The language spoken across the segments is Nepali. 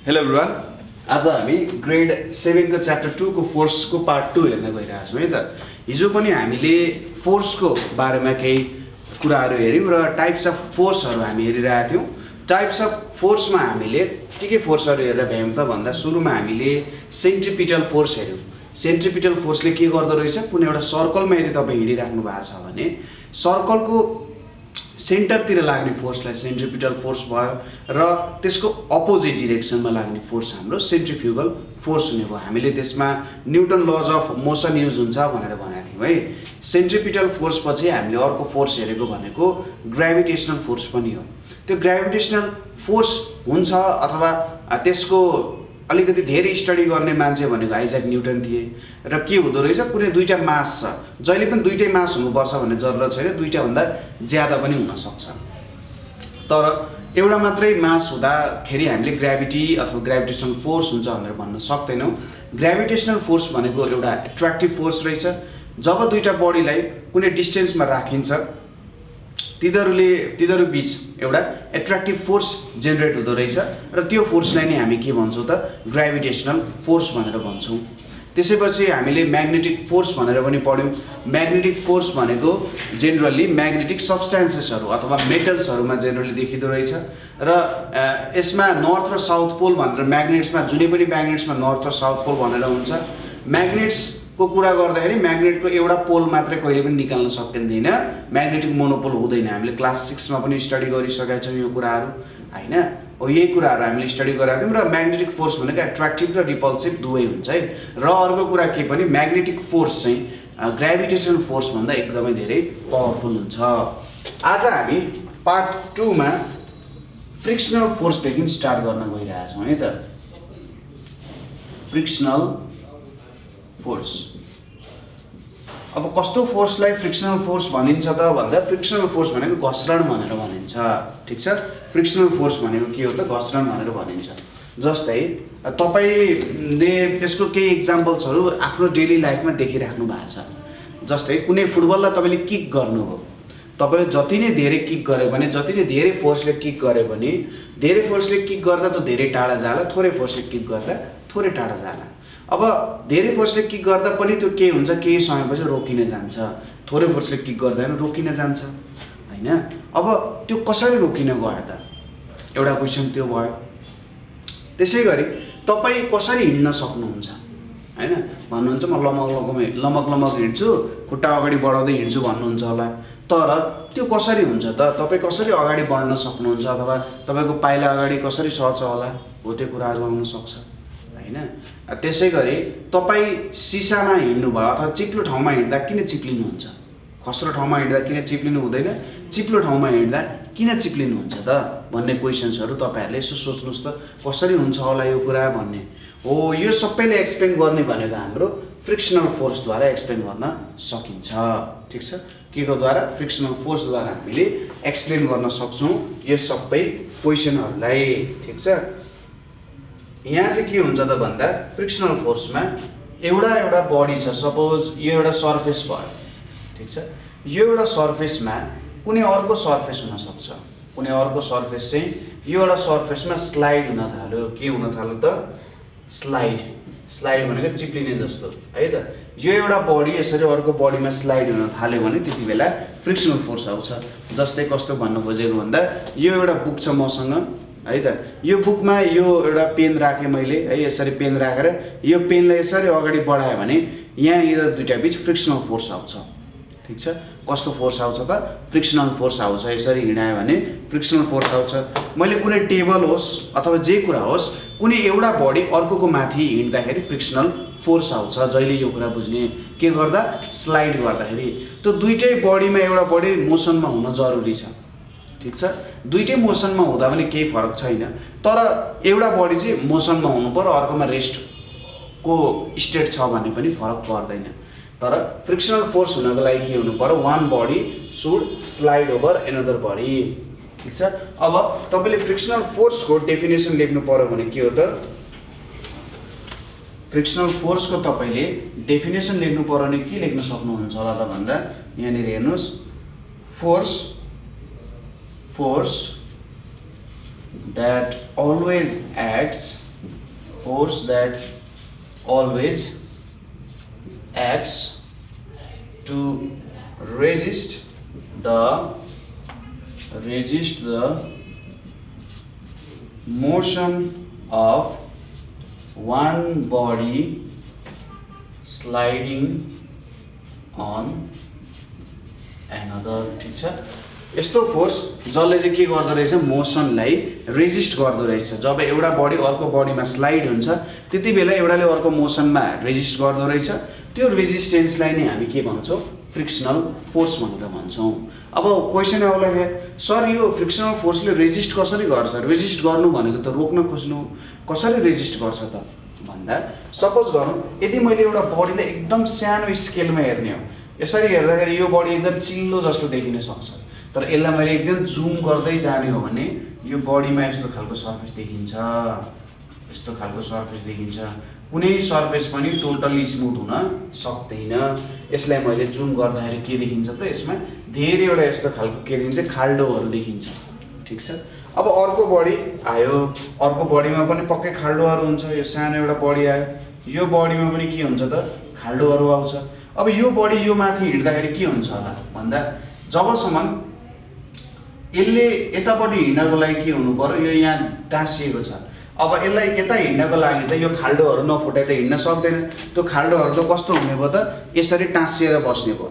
हेलो एभ्रिवान, आज हामी ग्रेड 7 को च्याप्टर 2 को फोर्स को पार्ट 2 हेर्न गइरहेका छौँ है त। हिजो पनि हामीले फोर्स को बारेमा केही कुराहरू हेर्यौँ र टाइप्स अफ फोर्सहरू हामी हेरिरहेका थियौँ। टाइप्स अफ फोर्समा हामीले के फोर्सहरू हेरेर भ्यायौँ त भन्दा सुरुमा हामीले सेन्ट्रिपिटल फोर्स हेर्यौँ। सेन्ट्रिपिटल फोर्सले के गर्दो रहेछ, कुनै एउटा सर्कलमा यदि तपाईँ हिँडिराख्नु भएको छ भने सर्कलको सेन्टरतिर लाग्ने फोर्सलाई सेन्ट्रिपिटल फोर्स भयो र त्यसको अपोजिट डिरेक्सनमा लाग्ने फोर्स हाम्रो सेन्ट्रिफ्युगल फोर्स हुने भयो। हामीले त्यसमा newton lodge of motion use हुन्छ भनेर भनेका थियौँ है। सेन्ट्रिपिटल फोर्स पछि हामीले अर्को फोर्स हेरेको भनेको ग्राभिटेसनल फोर्स पनि हो। त्यो ग्राभिटेसनल फोर्स हुन्छ अथवा त्यसको अलिकति धेरै स्टडी गर्ने मान्छे भनेको आइज्याक न्युटन थिए र के हुँदो रहेछ, कुनै दुईटा मास छ, जहिले पनि दुईटै मास हुनुपर्छ भन्ने जरुरत छैन, दुईटा भन्दा ज्यादा पनि हुन सक्छ। तर एउटा मात्रै मास हुँदाखेरि हामीले ग्राभिटी अथवा ग्राभिटेसनल फोर्स हुन्छ भनेर भन्न सक्दैनौँ। ग्राभिटेसनल फोर्स भनेको एउटा एट्र्याक्टिभ फोर्स रहेछ। जब दुईटा बडीलाई कुनै डिस्टेन्समा राखिन्छ तिनीहरू बीच एउटा एट्र्याक्टिभ फोर्स जेनेरेट हुँदो रहेछ र त्यो फोर्सलाई नै हामी के भन्छौँ त ग्राभिटेसनल फोर्स भनेर भन्छौँ। त्यसैपछि हामीले म्याग्नेटिक फोर्स भनेर पनि पढ्यौँ। म्याग्नेटिक फोर्स भनेको जेनरली म्याग्नेटिक सब्सटेन्सेसहरू अथवा मेटल्सहरूमा जेनरली देखिँदो रहेछ र यसमा नर्थ र साउथ पोल भनेर म्याग्नेट्समा जुनै पनि म्याग्नेट्समा नर्थ र साउथ पोल भनेर हुन्छ। म्याग्नेट्सको कुरा गर्दाखेरि म्याग्नेटको एउटा पोल मात्रै कहिले पनि निकाल्न सकिँदैन, म्याग्नेटिक मोनोपोल हुँदैन। हामीले क्लास 6 मा पनि स्टडी गरिसकेका छौँ यो कुराहरू हैन। हो यही कुराहरू हामीले स्टडी गरेका थियौँ र म्याग्नेटिक फोर्स भनेको एट्र्याक्टिभ र रिपल्सिभ दुवै हुन्छ है। र अर्को कुरा के पनि म्याग्नेटिक फोर्स चाहिँ ग्राभिटेसनल फोर्स भन्दा एकदमै धेरै पावरफुल हुन्छ। आज हामी पार्ट 2 मा फ्रिक्सनल फोर्सदेखि स्टार्ट गर्न गइरहेका छौँ है त। फ्रिक्सनल फोर्स, अब कस्तो फोर्सलाई फ्रिक्सनल फोर्स भनिन्छ त भन्दा फ्रिक्सनल फोर्स भनेको घर्षण भनेर भनिन्छ। ठिक छ, फ्रिक्सनल फोर्स भनेको के हो त घर्षण भनेर भनिन्छ। जस्तै तपाईले त्यसको केही इक्जाम्पल्सहरू आफ्नो डेली लाइफमा देखिराख्नु भएको छ। जस्तै कुनै फुटबललाई तपाईले किक गर्नुभयो, तपाईले जति नै धेरै किक गरे भने, जति नै धेरै फोर्सले किक गरे भने, धेरै फोर्सले किक गर्दा त धेरै टाढा जाला, थोरै फोर्सले किक गर्दा थोरै टाढा जाला। अब धेरै फोर्सले किक गर्दा पनि त्यो के हुन्छ, केही समयपछि रोकिन जान्छ, थोरै फोर्सले किक गर्दैन रोकिन जान्छ हैन। अब त्यो कसरी रोकिन गयो त, एउटा क्वेसन त्यो भयो। त्यसैगरी तपाईँ कसरी हिँड्न सक्नुहुन्छ हैन, भन्नुहुन्छ म लमक हिँड्छु, खुट्टा अगाडि बढाउँदै हिँड्छु भन्नुहुन्छ होला। तर त्यो कसरी हुन्छ त, तपाईँ कसरी अगाडि बढ्न सक्नुहुन्छ अथवा तपाईँको पाइला अगाडि कसरी सर्छ होला, हो त्यो कुराहरू आउन सक्छ हैन। त्यसैगरी तपाईँ सिसामा हिँड्नुभयो अथवा चिप्लो ठाउँमा हिँड्दा किन चिप्लिनुहुन्छ, खस्रो ठाउँमा हिँड्दा किन चिप्लिनु हुँदैन, चिप्लो ठाउँमा हिँड्दा किन चिप्लिनुहुन्छ त भन्ने क्वेसन्सहरू तपाईँहरूले यसो सोच्नुहोस् त, कसरी हुन्छ होला यो कुरा भन्ने हो। यो सबैले एक्सप्लेन गर्ने भनेको हाम्रो फ्रिक्सनल फोर्सद्वारा एक्सप्लेन गर्न सकिन्छ। ठिक छ, के को द्वारा, फ्रिक्सनल फोर्सद्वारा हामीले एक्सप्लेन गर्न सक्छौँ यो सबै क्वेसनहरूलाई। ठिक छ, यहाँ चाहिँ के हुन्छ त भन्दा फ्रिक्सनल फोर्समा एउटा बडी छ, सपोज यो एउटा सर्फेस भयो। ठिक छ, यो एउटा सर्फेसमा कुनै अर्को सर्फेस हुन सक्छ, कुनै अर्को सर्फेस चाहिँ यो एउटा सर्फेसमा स्लाइड हुन थाल्यो। के हुन थाल्यो त स्लाइड भनेको चिप्लिने जस्तो है त। यो एउटा बडी यसरी अर्को बडीमा स्लाइड हुन थाल्यो भने त्यति बेला फ्रिक्सनल फोर्स आउँछ। जस्तै कस्तो भन्नु खोजेको भन्दा यो एउटा बुक छ मसँग है त, यो बुकमा यो एउटा पेन राखेँ मैले है, यसरी पेन राखेर यो पेनलाई यसरी अगाडि बढाएँ भने यहाँ यिनीहरू दुईटा बिच फ्रिक्सनल फोर्स आउँछ। ठिक छ, कस्तो फोर्स आउँछ त फ्रिक्सनल फोर्स आउँछ। यसरी हिँडायो भने फ्रिक्सनल फोर्स आउँछ। मैले कुनै टेबल होस् अथवा जे कुरा होस्, कुनै एउटा बडी अर्कोको माथि हिँड्दाखेरि फ्रिक्सनल फोर्स आउँछ। जहिले यो कुरा बुझ्ने, के गर्दा स्लाइड गर्दाखेरि त्यो दुईटै बडीमा एउटा बडी मोसनमा हुन जरुरी छ। ठिक छ, दुईटै मोसनमा हुँदा पनि केही फरक छैन, तर एउटा बडी चाहिँ मोसनमा हुनु पर्यो, अर्कोमा रेस्टको स्टेट छ भने पनि फरक पर्दैन। तर फ्रिक्सनल फोर्स हुनको लागि के हुनु पर्यो, one body should slide over another body. ठिक छ, अब तपाईँले फ्रिक्सनल फोर्सको डेफिनेसन लेख्नु पर्यो भने के हो त, फ्रिक्सनल फोर्सको तपाईँले डेफिनेसन लेख्नु पर्यो भने के लेख्न सक्नुहुन्छ होला त भन्दा यहाँनिर हेर्नुहोस्, force that always acts force that always acts to resist the motion of one body sliding on another. ठीक छ, यस्तो फोर्स जसले चाहिँ के गर्दो रहेछ, मोसनलाई रेजिस्ट गर्दो रहेछ। जब एउटा बडी अर्को बडीमा स्लाइड हुन्छ त्यति बेला एउटाले अर्को मोसनमा रेजिस्ट गर्दो रहेछ। त्यो रेजिस्टेन्सलाई नै हामी के भन्छौँ, फ्रिक्सनल फोर्स भनेर भन्छौँ। अब क्वेसन आउला है, सर यो फ्रिक्सनल फोर्सले रेजिस्ट कसरी गर्छ? रेजिस्ट गर्नु भनेको त रोक्न खोज्नु, कसरी रेजिस्ट गर्छ त भन्दा, सपोज गरौँ यदि मैले एउटा बडीलाई एकदम सानो स्केलमा हेर्ने हो, यसरी हेर्दाखेरि यो बडी एकदम चिल्लो जस्तो देखिन सक्छ, तर यसलाई मैले एकदम जुम गर्दै जाने हो भने यो बडीमा यस्तो खालको सर्फेस देखिन्छ, यस्तो खालको सर्फेस देखिन्छ। कुनै सर्फेस पनि टोटली स्मुथ हुन सक्दैन। यसलाई मैले जुम गर्दाखेरि के देखिन्छ त, यसमा धेरैवटा यस्तो खालको के देखिन्छ, खाल्डोहरू देखिन्छ। ठिक छ, अब अर्को बडी आयो, अर्को बडीमा पनि पक्कै खाल्डोहरू हुन्छ। यो सानो एउटा बडी आयो, यो बडीमा पनि के हुन्छ त, खाल्डोहरू आउँछ। अब यो बडी यो माथि हिँड्दाखेरि के हुन्छ होला भन्दा, जबसम्म यसले यतापट्टि हिँड्नको लागि के हुनु पर्यो, यो यहाँ टाँसिएको छ। अब यसलाई यता हिँड्नको लागि त यो खाल्डोहरू नफुटाइ त हिँड्न सक्दैन। त्यो खाल्डोहरू त कस्तो हुने भयो त, यसरी टाँसिएर बस्ने भयो।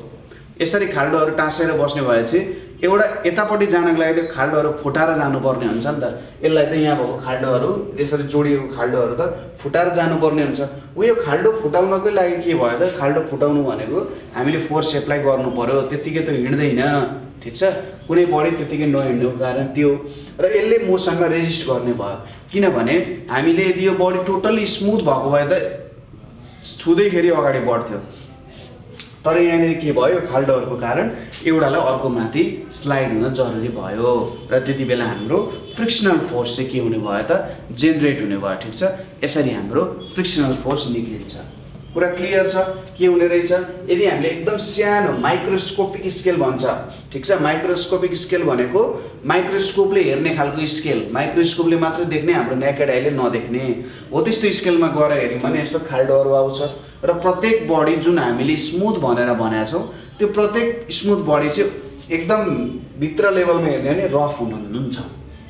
यसरी खाल्डोहरू टाँसिएर बस्ने भएपछि एउटा यतापट्टि जानको लागि त्यो खाल्डोहरू फुटाएर जानुपर्ने हुन्छ नि त। यसलाई त यहाँ भएको खाल्डोहरू, यसरी जोडिएको खाल्डोहरू त फुटाएर जानुपर्ने हुन्छ। यो खाल्डो फुटाउनकै लागि के भयो त, खाल्डो फुटाउनु भनेको हामीले फोर्स एप्लाई गर्नु पर्यो, त्यत्तिकै त हिँड्दैन। ठिक छ, कुनै बडी त्यत्तिकै नहिँड्नुको कारण त्यो, र यसले मोसनमा रेजिस्ट गर्ने भयो। किनभने हामीले यदि यो बडी टोटल्ली स्मुथ भएको भए त छुँदैखेरि अगाडि बढ्थ्यो, तर यहाँनिर के भयो, खाल्डोहरूको कारण एउटालाई अर्को माथि स्लाइड हुन जरुरी भयो, र त्यति बेला हाम्रो फ्रिक्सनल फोर्स चाहिँ के हुने भयो त, जेनेरेट हुने भयो। ठिक छ, यसरी हाम्रो फ्रिक्सनल फोर्स निक्लिन्छ। कुरा क्लियर छ के हुने रहेछ? यदि हामीले एकदम सानो माइक्रोस्कोपिक स्केल भन्छ, ठिक छ, माइक्रोस्कोपिक स्केल भनेको माइक्रोस्कोपले हेर्ने खालको स्केल, माइक्रोस्कोपले मात्र देख्ने, हाम्रो नेकेड आइले नदेख्ने हो, त्यस्तो स्केलमा गएर हेर्यौँ भने यस्तो खाल्डोहरू आउँछ। र प्रत्येक बडी जुन हामीले स्मुथ भनेर भनेका छौँ, त्यो प्रत्येक स्मुथ बडी चाहिँ एकदम भित्र लेभलमा हेर्ने भने रफ हुनुहुन्छ।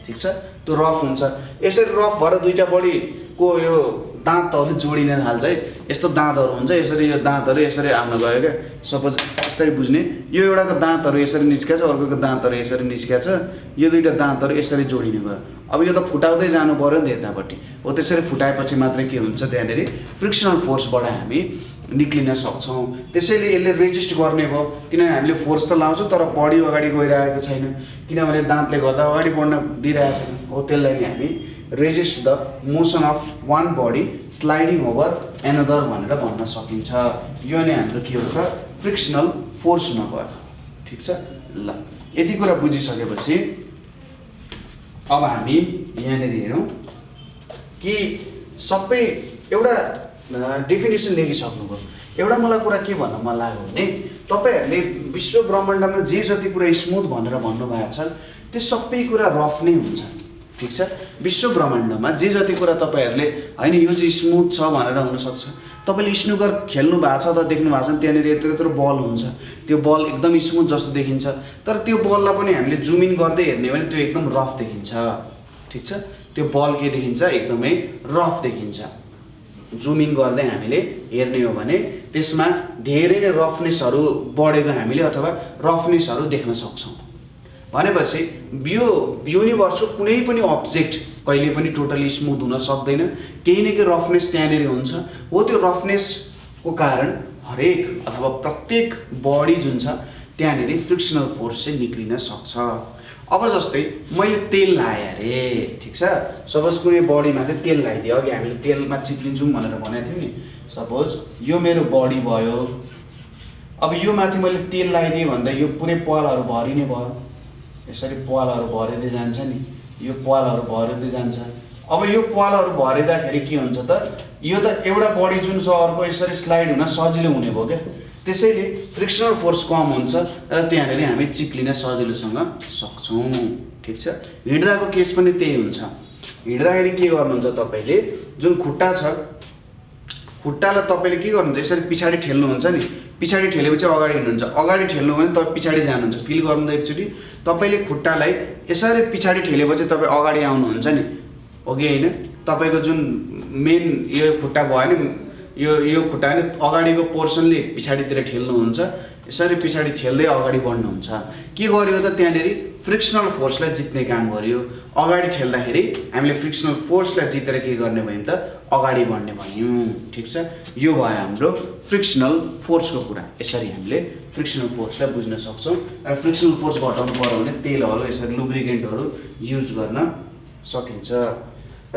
ठिक छ, त्यो रफ हुन्छ। यसरी रफ भएर दुईटा बडीको यो दाँतहरू जोडिन थाल्छ है, यस्तो दाँतहरू हुन्छ, यसरी यो दाँतहरू यसरी आउन गयो क्या। सपोज यसरी बुझ्ने, यो एउटाको दाँतहरू यसरी निस्किया छ, अर्कोको दाँतहरू यसरी निस्किया छ, यो दुईटा दाँतहरू यसरी जोडिने भयो। अब यो त फुटाउँदै जानु पर्यो नि त यतापट्टि, हो त्यसरी फुटाएपछि मात्रै के हुन्छ, त्यहाँनिर फ्रिक्सनल फोर्सबाट हामी निक्लिन सक्छौँ। त्यसैले यसले रेजिस्ट गर्ने भयो, किनभने हामीले फोर्स त लाउँछौँ तर बडी अगाडि गइरहेको छैन, किनभने दाँतले गर्दा अगाडि बढ्न दिइरहेको छैन, हो त्यसलाई नै हामी resist the motion of one body sliding over another भनेर भन्न सकिन्छ। यो नै हाम्रो के हो त, फ्रिक्सनल फोर्स हुन गयो। ठिक छ, ल यति कुरा बुझिसकेपछि अब हामी यहाँनिर हेरौँ कि सबै एउटा डेफिनेसन लेखिसक्नुभयो। एउटा मलाई कुरा के भन्न मन लाग्यो भने, तपाईँहरूले विश्व ब्रह्माण्डमा जे जति कुरा स्मुथ भनेर भन्नुभएको छ त्यो सबै कुरा रफ नै हुन्छ। ठिक छ, विश्व ब्रह्माण्डमा जे जति कुरा तपाईँहरूले होइन यो चाहिँ स्मुथ छ भनेर हुनसक्छ। तपाईँले स्नुकर खेल्नु भएको छ त देख्नु भएको छ, त्यहाँनिर यत्रो यत्रो बल हुन्छ, त्यो बल एकदम स्मुथ जस्तो देखिन्छ, तर त्यो बललाई पनि हामीले जुम इन गर्दै हेर्ने हो भने त्यो एकदम रफ देखिन्छ। ठिक छ, त्यो बल के देखिन्छ, एकदमै रफ देखिन्छ। जुम इन गर्दै हामीले हेर्ने हो भने त्यसमा धेरै नै रफनेसहरू बढेको हामीले अथवा रफनेसहरू देख्न सक्छौँ। भनेपछि यो युनिभर्सको कुनै पनि अब्जेक्ट कहिले पनि टोटली स्मुथ हुन सक्दैन, केही न केही रफनेस त्यहाँनिर हुन्छ। हो त्यो रफनेसको कारण हरेक अथवा प्रत्येक बडी जुन छ त्यहाँनिर फ्रिक्सनल फोर्स चाहिँ निक्लिन सक्छ। अब जस्तै मैले तेल लाएँ अरे, ठिक छ, सपोज कुनै बडीमा चाहिँ तेल लगाइदियो, अघि हामीले तेलमा चिप्लिन्छौँ भनेर भनेको थियौँ नि, सपोज यो मेरो बडी भयो। अब यो माथि मैले तेल लगाइदिएँ भन्दा यो पुरै पालहरू भरिने भयो, यसरी पालहरू भरिँदै जान्छ नि, यो पालहरू भरिँदै जान्छ। अब यो पालहरू भरिँदाखेरि के हुन्छ त, यो त एउटा बडी जुन छ अर्को यसरी स्लाइड हुन सजिलो हुने भयो क्या। त्यसैले फ्रिक्सनल फोर्स कम हुन्छ र त्यहाँनिर हामी चिप्लिन सजिलोसँग सक्छौँ। ठिक छ, हिँड्दाको केस पनि त्यही हुन्छ। हिँड्दाखेरि के गर्नुहुन्छ तपाईँले जुन खुट्टा छ खुट्टालाई तपाईँले के गर्नुहुन्छ यसरी पछाडि ठेल्नुहुन्छ नि पछाडि ठेलेपछि अगाडि हिँड्नुहुन्छ अगाडि ठेल्नु भने तपाईँ पछाडि जानुहुन्छ फिल गर्नु त एकचोटि तपाईँले खुट्टालाई यसरी पछाडि ठेलेपछि तपाईँ अगाडि आउनुहुन्छ नि हो कि होइन तपाईँको जुन मेन यो खुट्टा भयो नि यो खुट्टा नि अगाडिको पोर्सनले पछाडितिर ठेल्नुहुन्छ यसरी पछाडि ठेल्दै अगाडि बढ्नुहुन्छ के गर्यो त त्यहाँनिर फ्रिक्सनल फोर्सलाई जित्ने काम गर्यो अगाडि ठेल्दाखेरि हामीले फ्रिक्सनल फोर्सलाई जितेर के गर्ने भयौँ त अगाडि बढ्ने भयौँ ठिक छ यो भयो हाम्रो फ्रिक्सनल फोर्सको कुरा यसरी हामीले फ्रिक्सनल फोर्सलाई बुझ्न सक्छौँ र फ्रिक्सनल फोर्स घटाउनु पर्यो भने तेलहरू यसरी लुब्रिकेन्टहरू युज गर्न सकिन्छ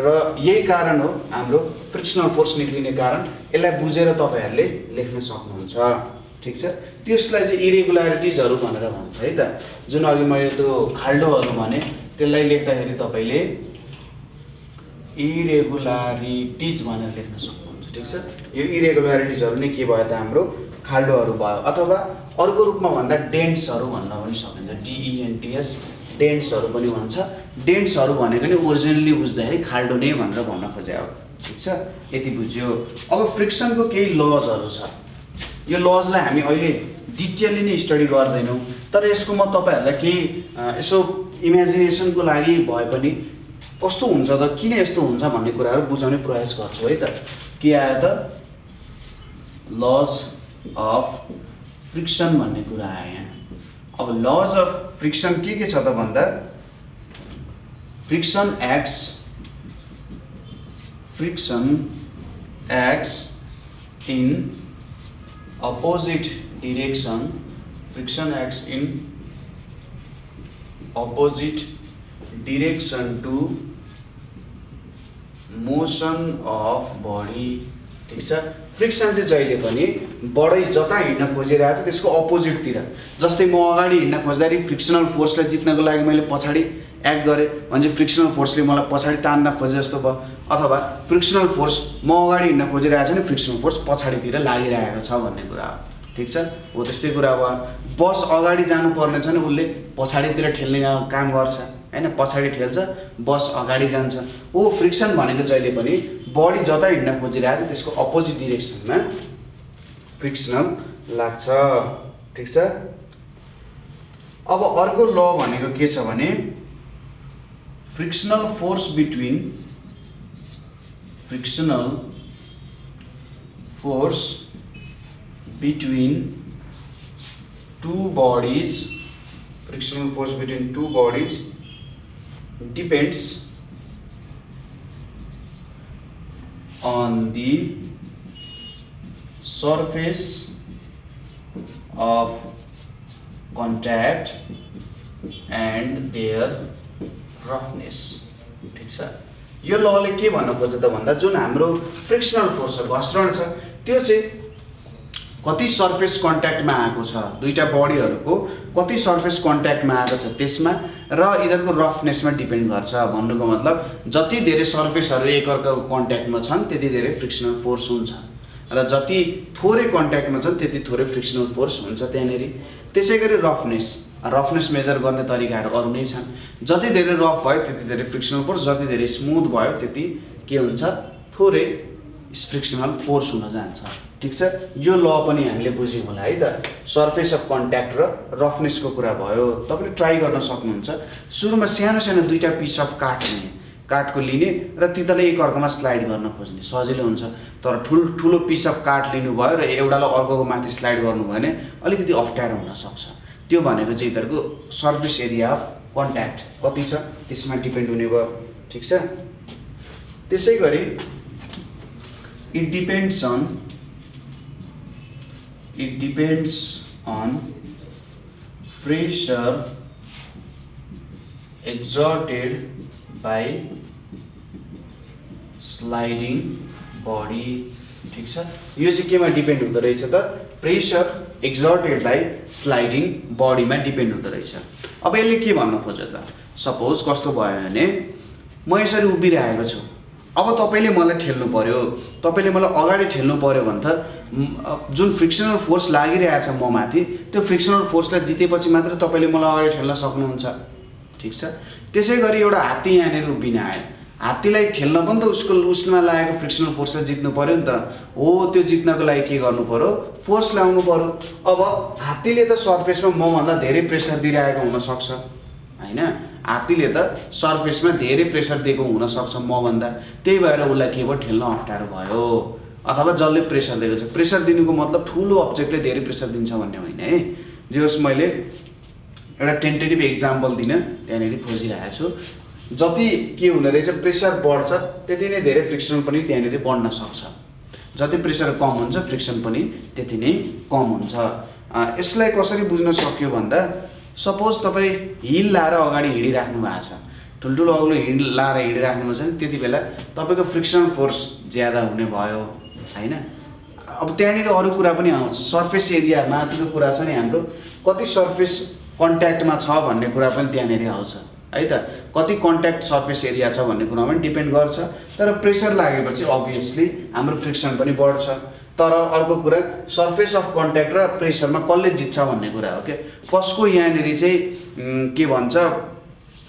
र यही कारण हो हाम्रो फ्रिक्सनल फोर्स निक्लिने कारण यसलाई बुझेर तपाईँहरूले लेख्न सक्नुहुन्छ ठिक छ त्यसलाई चाहिँ इरेगुलारिटिजहरू भनेर भन्छ है त जुन अघि मैले त्यो खाल्डोहरू भने त्यसलाई लेख्दाखेरि तपाईँले इरेगुलारिटिज भनेर लेख्न सक्नुहुन्छ ठिक छ यो इरेगुलारिटिजहरू नै के भयो त हाम्रो खाल्डोहरू भयो अथवा अर्को रूपमा भन्दा डेन्ट्सहरू भन्न पनि सकिन्छ DENTS डेन्ट्सहरू पनि भन्छ डेन्ट्सहरू भनेको नि ओरिजिनली बुझ्दाखेरि खाल्डो नै भनेर भन्न खोजे हो ठिक छ यति बुझ्यो अब फ्रिक्सनको केही लजहरू छ यो लजलाई हामी अहिले डिटेलली नै स्टडी गर्दैनौँ तर यसको म तपाईँहरूलाई केही यसो इमेजिनेसनको लागि भए पनि कस्तो हुन्छ त किन यस्तो हुन्छ भन्ने कुराहरू बुझाउने प्रयास गर्छु है त के आयो त लज अफ फ्रिक्सन भन्ने कुरा आयो यहाँ अब लज अफ फ्रिक्सन के छ त भन्दा friction acts in opposite direction friction acts in opposite direction to motion of body ठीक छ फ्रिक्सन चाहिँ जहिले पनि बढी जता हिँड्न खोजिरहेको छ त्यसको अपोजिटतिर जस्तै म अगाडि हिँड्न खोज्दाखेरि फ्रिक्सनल फोर्सलाई जित्नको लागि मैले पछाडि एक्ट गरेँ भने चाहिँ फ्रिक्सनल फोर्सले मलाई पछाडि तान्न खोजे जस्तो भयो अथवा फ्रिक्सनल फोर्स म अगाडि हिँड्न खोजिरहेको छु नि फ्रिक्सनल फोर्स पछाडितिर लागिरहेको छ भन्ने कुरा हो ठिक छ हो त्यस्तै कुरा भयो बस अगाडि जानुपर्ने छ नि उसले पछाडितिर ठेल्ने काम गर्छ हैन पछाडि ठेल्छ बस अगाडि जान्छ हो फ्रिक्सन भनेको जहिले पनि बडी जता हिँड्न खोजिरहेको छ त्यसको अपोजिट डिरेक्सनमा फ्रिक्सनल लाग्छ ठिक छ अब अर्को ल भनेको के छ भने frictional force between two bodies frictional force between two bodies depends on the surface of contact and their roughness ठीक छ यो लले के भन्न खोज्छ त भन्दा जुन हाम्रो फ्रिक्सनल फोर्स छ घर्षण छ त्यो चाहिँ कति सर्फेस कन्ट्याक्टमा आएको छ दुईटा बडीहरुको कति सर्फेस कन्ट्याक्टमा आएको छ त्यसमा र यिनीहरुको रफनेसमा डिपेन्ड गर्छ भन्नुको मतलब जति धेरै सर्फेसहरु एकअर्काको कन्ट्याक्टमा छन् त्यति धेरै फ्रिक्सनल फोर्स हुन्छ र जति थोरै कन्ट्याक्टमा छन् त्यति थोरै फ्रिक्सनल फोर्स हुन्छ त्यहाँनेरि त्यसैगरी रफनेस मेजर गर्ने तरिकाहरु अरु नै छन् जति धेरै रफ भयो त्यति धेरै फ्रिक्सनल फोर्स जति धेरै स्मूथ भयो त्यति के हुन्छ थोरै फ्रिक्सनल फोर्स हुन जान्छ ठीक छ यो ल पनि हामीले बुझ्यौं होला है त सर्फेस अफ कन्ट्याक्ट र रफनेसको कुरा भयो तपाईले ट्राई गर्न सक्नुहुन्छ सुरुमा सानो सानो दुईटा पिस अफ काठको लिने र तिनीलाई एक अर्कोमा स्लाइड गर्न खोज्ने सजिलो हुन्छ तर ठुलो पिस अफ काठ लिनु भयो र एउटालाई अर्कोको माथि स्लाइड गर्नु भयो भने अलिकति अप्ठ्यारो हुन सक्छ त्यो भनेको चाहिँ यिनीहरुको सर्फेस एरिया अफ कन्ट्याक्ट कति छ त्यसमा डिपेन्ड हुने भयो ठीक छ त्यसैगरी it depends on pressure exerted by sliding body ठीक छ यो चाहिँ केमा डिपेन्ड हुँदो रहेछ त प्रेशर एक्सर्टेड बाइ स्लाइडिङ बडीमा डिपेन्ड हुँदो रहेछ अब यसले के भन्न खोज्छ त सपोज कस्तो भयो भने म यसरी उभिरहेको छु अब तपाईले मलाई ठेल्नु पर्यो तपाईले मलाई अगाडि ठेल्नु पर्यो भने त जुन फ्रिक्सनल फोर्स लागिरहेछ म माथि त्यो फ्रिक्सनल फोर्सलाई जितेपछि मात्र तपाईले मलाई अगाडि ठेल्न सक्नुहुन्छ ठीक छ त्यसैगरी एउटा हात्ती यहाँनेर उभिन आयो हात्तीलाई ठेल्न पनि त उसमा लागेको फ्रिक्सनल फोर्सलाई जित्नु पर्यो नि त। हो त्यो जित्नको लागि के गर्नु पर्यो, फोर्स ल्याउनु पर्यो। अब हात्तीले त सर्फेसमा मभन्दा धेरै प्रेसर दिइरहेको हुनसक्छ होइन, हात्तीले त सर्फेसमा धेरै प्रेसर दिएको हुनसक्छ मभन्दा, त्यही भएर उसलाई के भयो, ठेल्न अप्ठ्यारो भयो। अथवा जसले प्रेसर दिएको छ, प्रेसर दिनुको मतलब ठुलो अब्जेक्टले धेरै प्रेसर दिन्छ भन्ने होइन है। जे होस् मैले एउटा टेन्टेटिभ एक्जाम्पल दिन त्यहाँनिर खोजिरहेको छु। जति के हुने रहेछ, प्रेसर बढ्छ त्यति नै धेरै फ्रिक्सन पनि त्यहाँनिर बढ्न सक्छ, जति प्रेसर कम हुन्छ फ्रिक्सन पनि त्यति नै कम हुन्छ। यसलाई कसरी बुझ्न सक्यो भन्दा, सपोज तपाईँ हिल लाएर अगाडि हिँडिराख्नु भएको छ, ठुल्ठुलो अग्लो हिल लाएर हिँडिराख्नु भएको छ नि, त्यति बेला तपाईँको फ्रिक्सनल फोर्स ज्यादा हुने भयो होइन। अब त्यहाँनिर अरू कुरा पनि आउँछ, सर्फेस एरिया माथिको कुरा छ नि हाम्रो, कति सर्फेस कन्ट्याक्टमा छ भन्ने कुरा पनि त्यहाँनिर आउँछ है त। कति कन्ट्याक्ट सर्फेस एरिया छ भन्ने कुरामा पनि डिपेन्ड गर्छ। तर प्रेसर लागेपछि अभियसली हाम्रो फ्रिक्सन पनि बढ्छ। तर अर्को कुरा, सर्फेस अफ कन्ट्याक्ट र प्रेसरमा कसले जित्छ भन्ने कुरा हो क्या। कसको यहाँनिर चाहिँ के भन्छ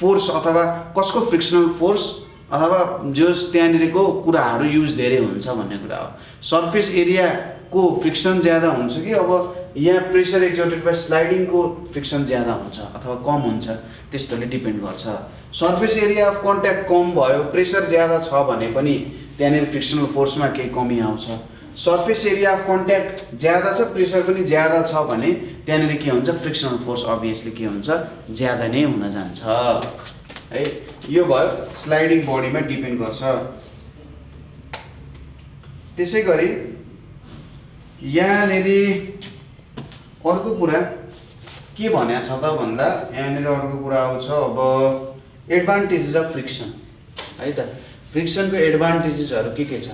फोर्स अथवा कसको फ्रिक्सनल फोर्स अथवा जो त्यहाँनिरको कुराहरू युज धेरै हुन्छ भन्ने कुरा हो। सर्फेस एरियाको फ्रिक्सन ज्यादा हुन्छ कि अब यहाँ प्रेसर एक्जर्टेड बाइ स्लाइडिङको फ्रिक्सन ज्यादा हुन्छ अथवा कम हुन्छ, त्यस्तोले डिपेन्ड गर्छ। सर्फेस एरिया अफ कन्ट्याक्ट कम भयो, प्रेसर ज्यादा छ भने पनि त्यहाँनिर फ्रिक्सनल फोर्समा केही कमी आउँछ। सर्फेस एरिया अफ कन्ट्याक्ट ज्यादा छ, प्रेसर पनि ज्यादा छ भने त्यहाँनिर के हुन्छ, फ्रिक्सनल फोर्स अभियसली के हुन्छ, ज्यादा नै हुन जान्छ है। यो भयो स्लाइडिङ बडीमा डिपेन्ड गर्छ। त्यसै गरी यहाँनिर अर्को कुरा के भनेको छ त भन्दा, यहाँनिर अर्को कुरा आउँछ अब एडभान्टेजेस अफ फ्रिक्सन है त। फ्रिक्सनको एडभान्टेजेसहरू के छ,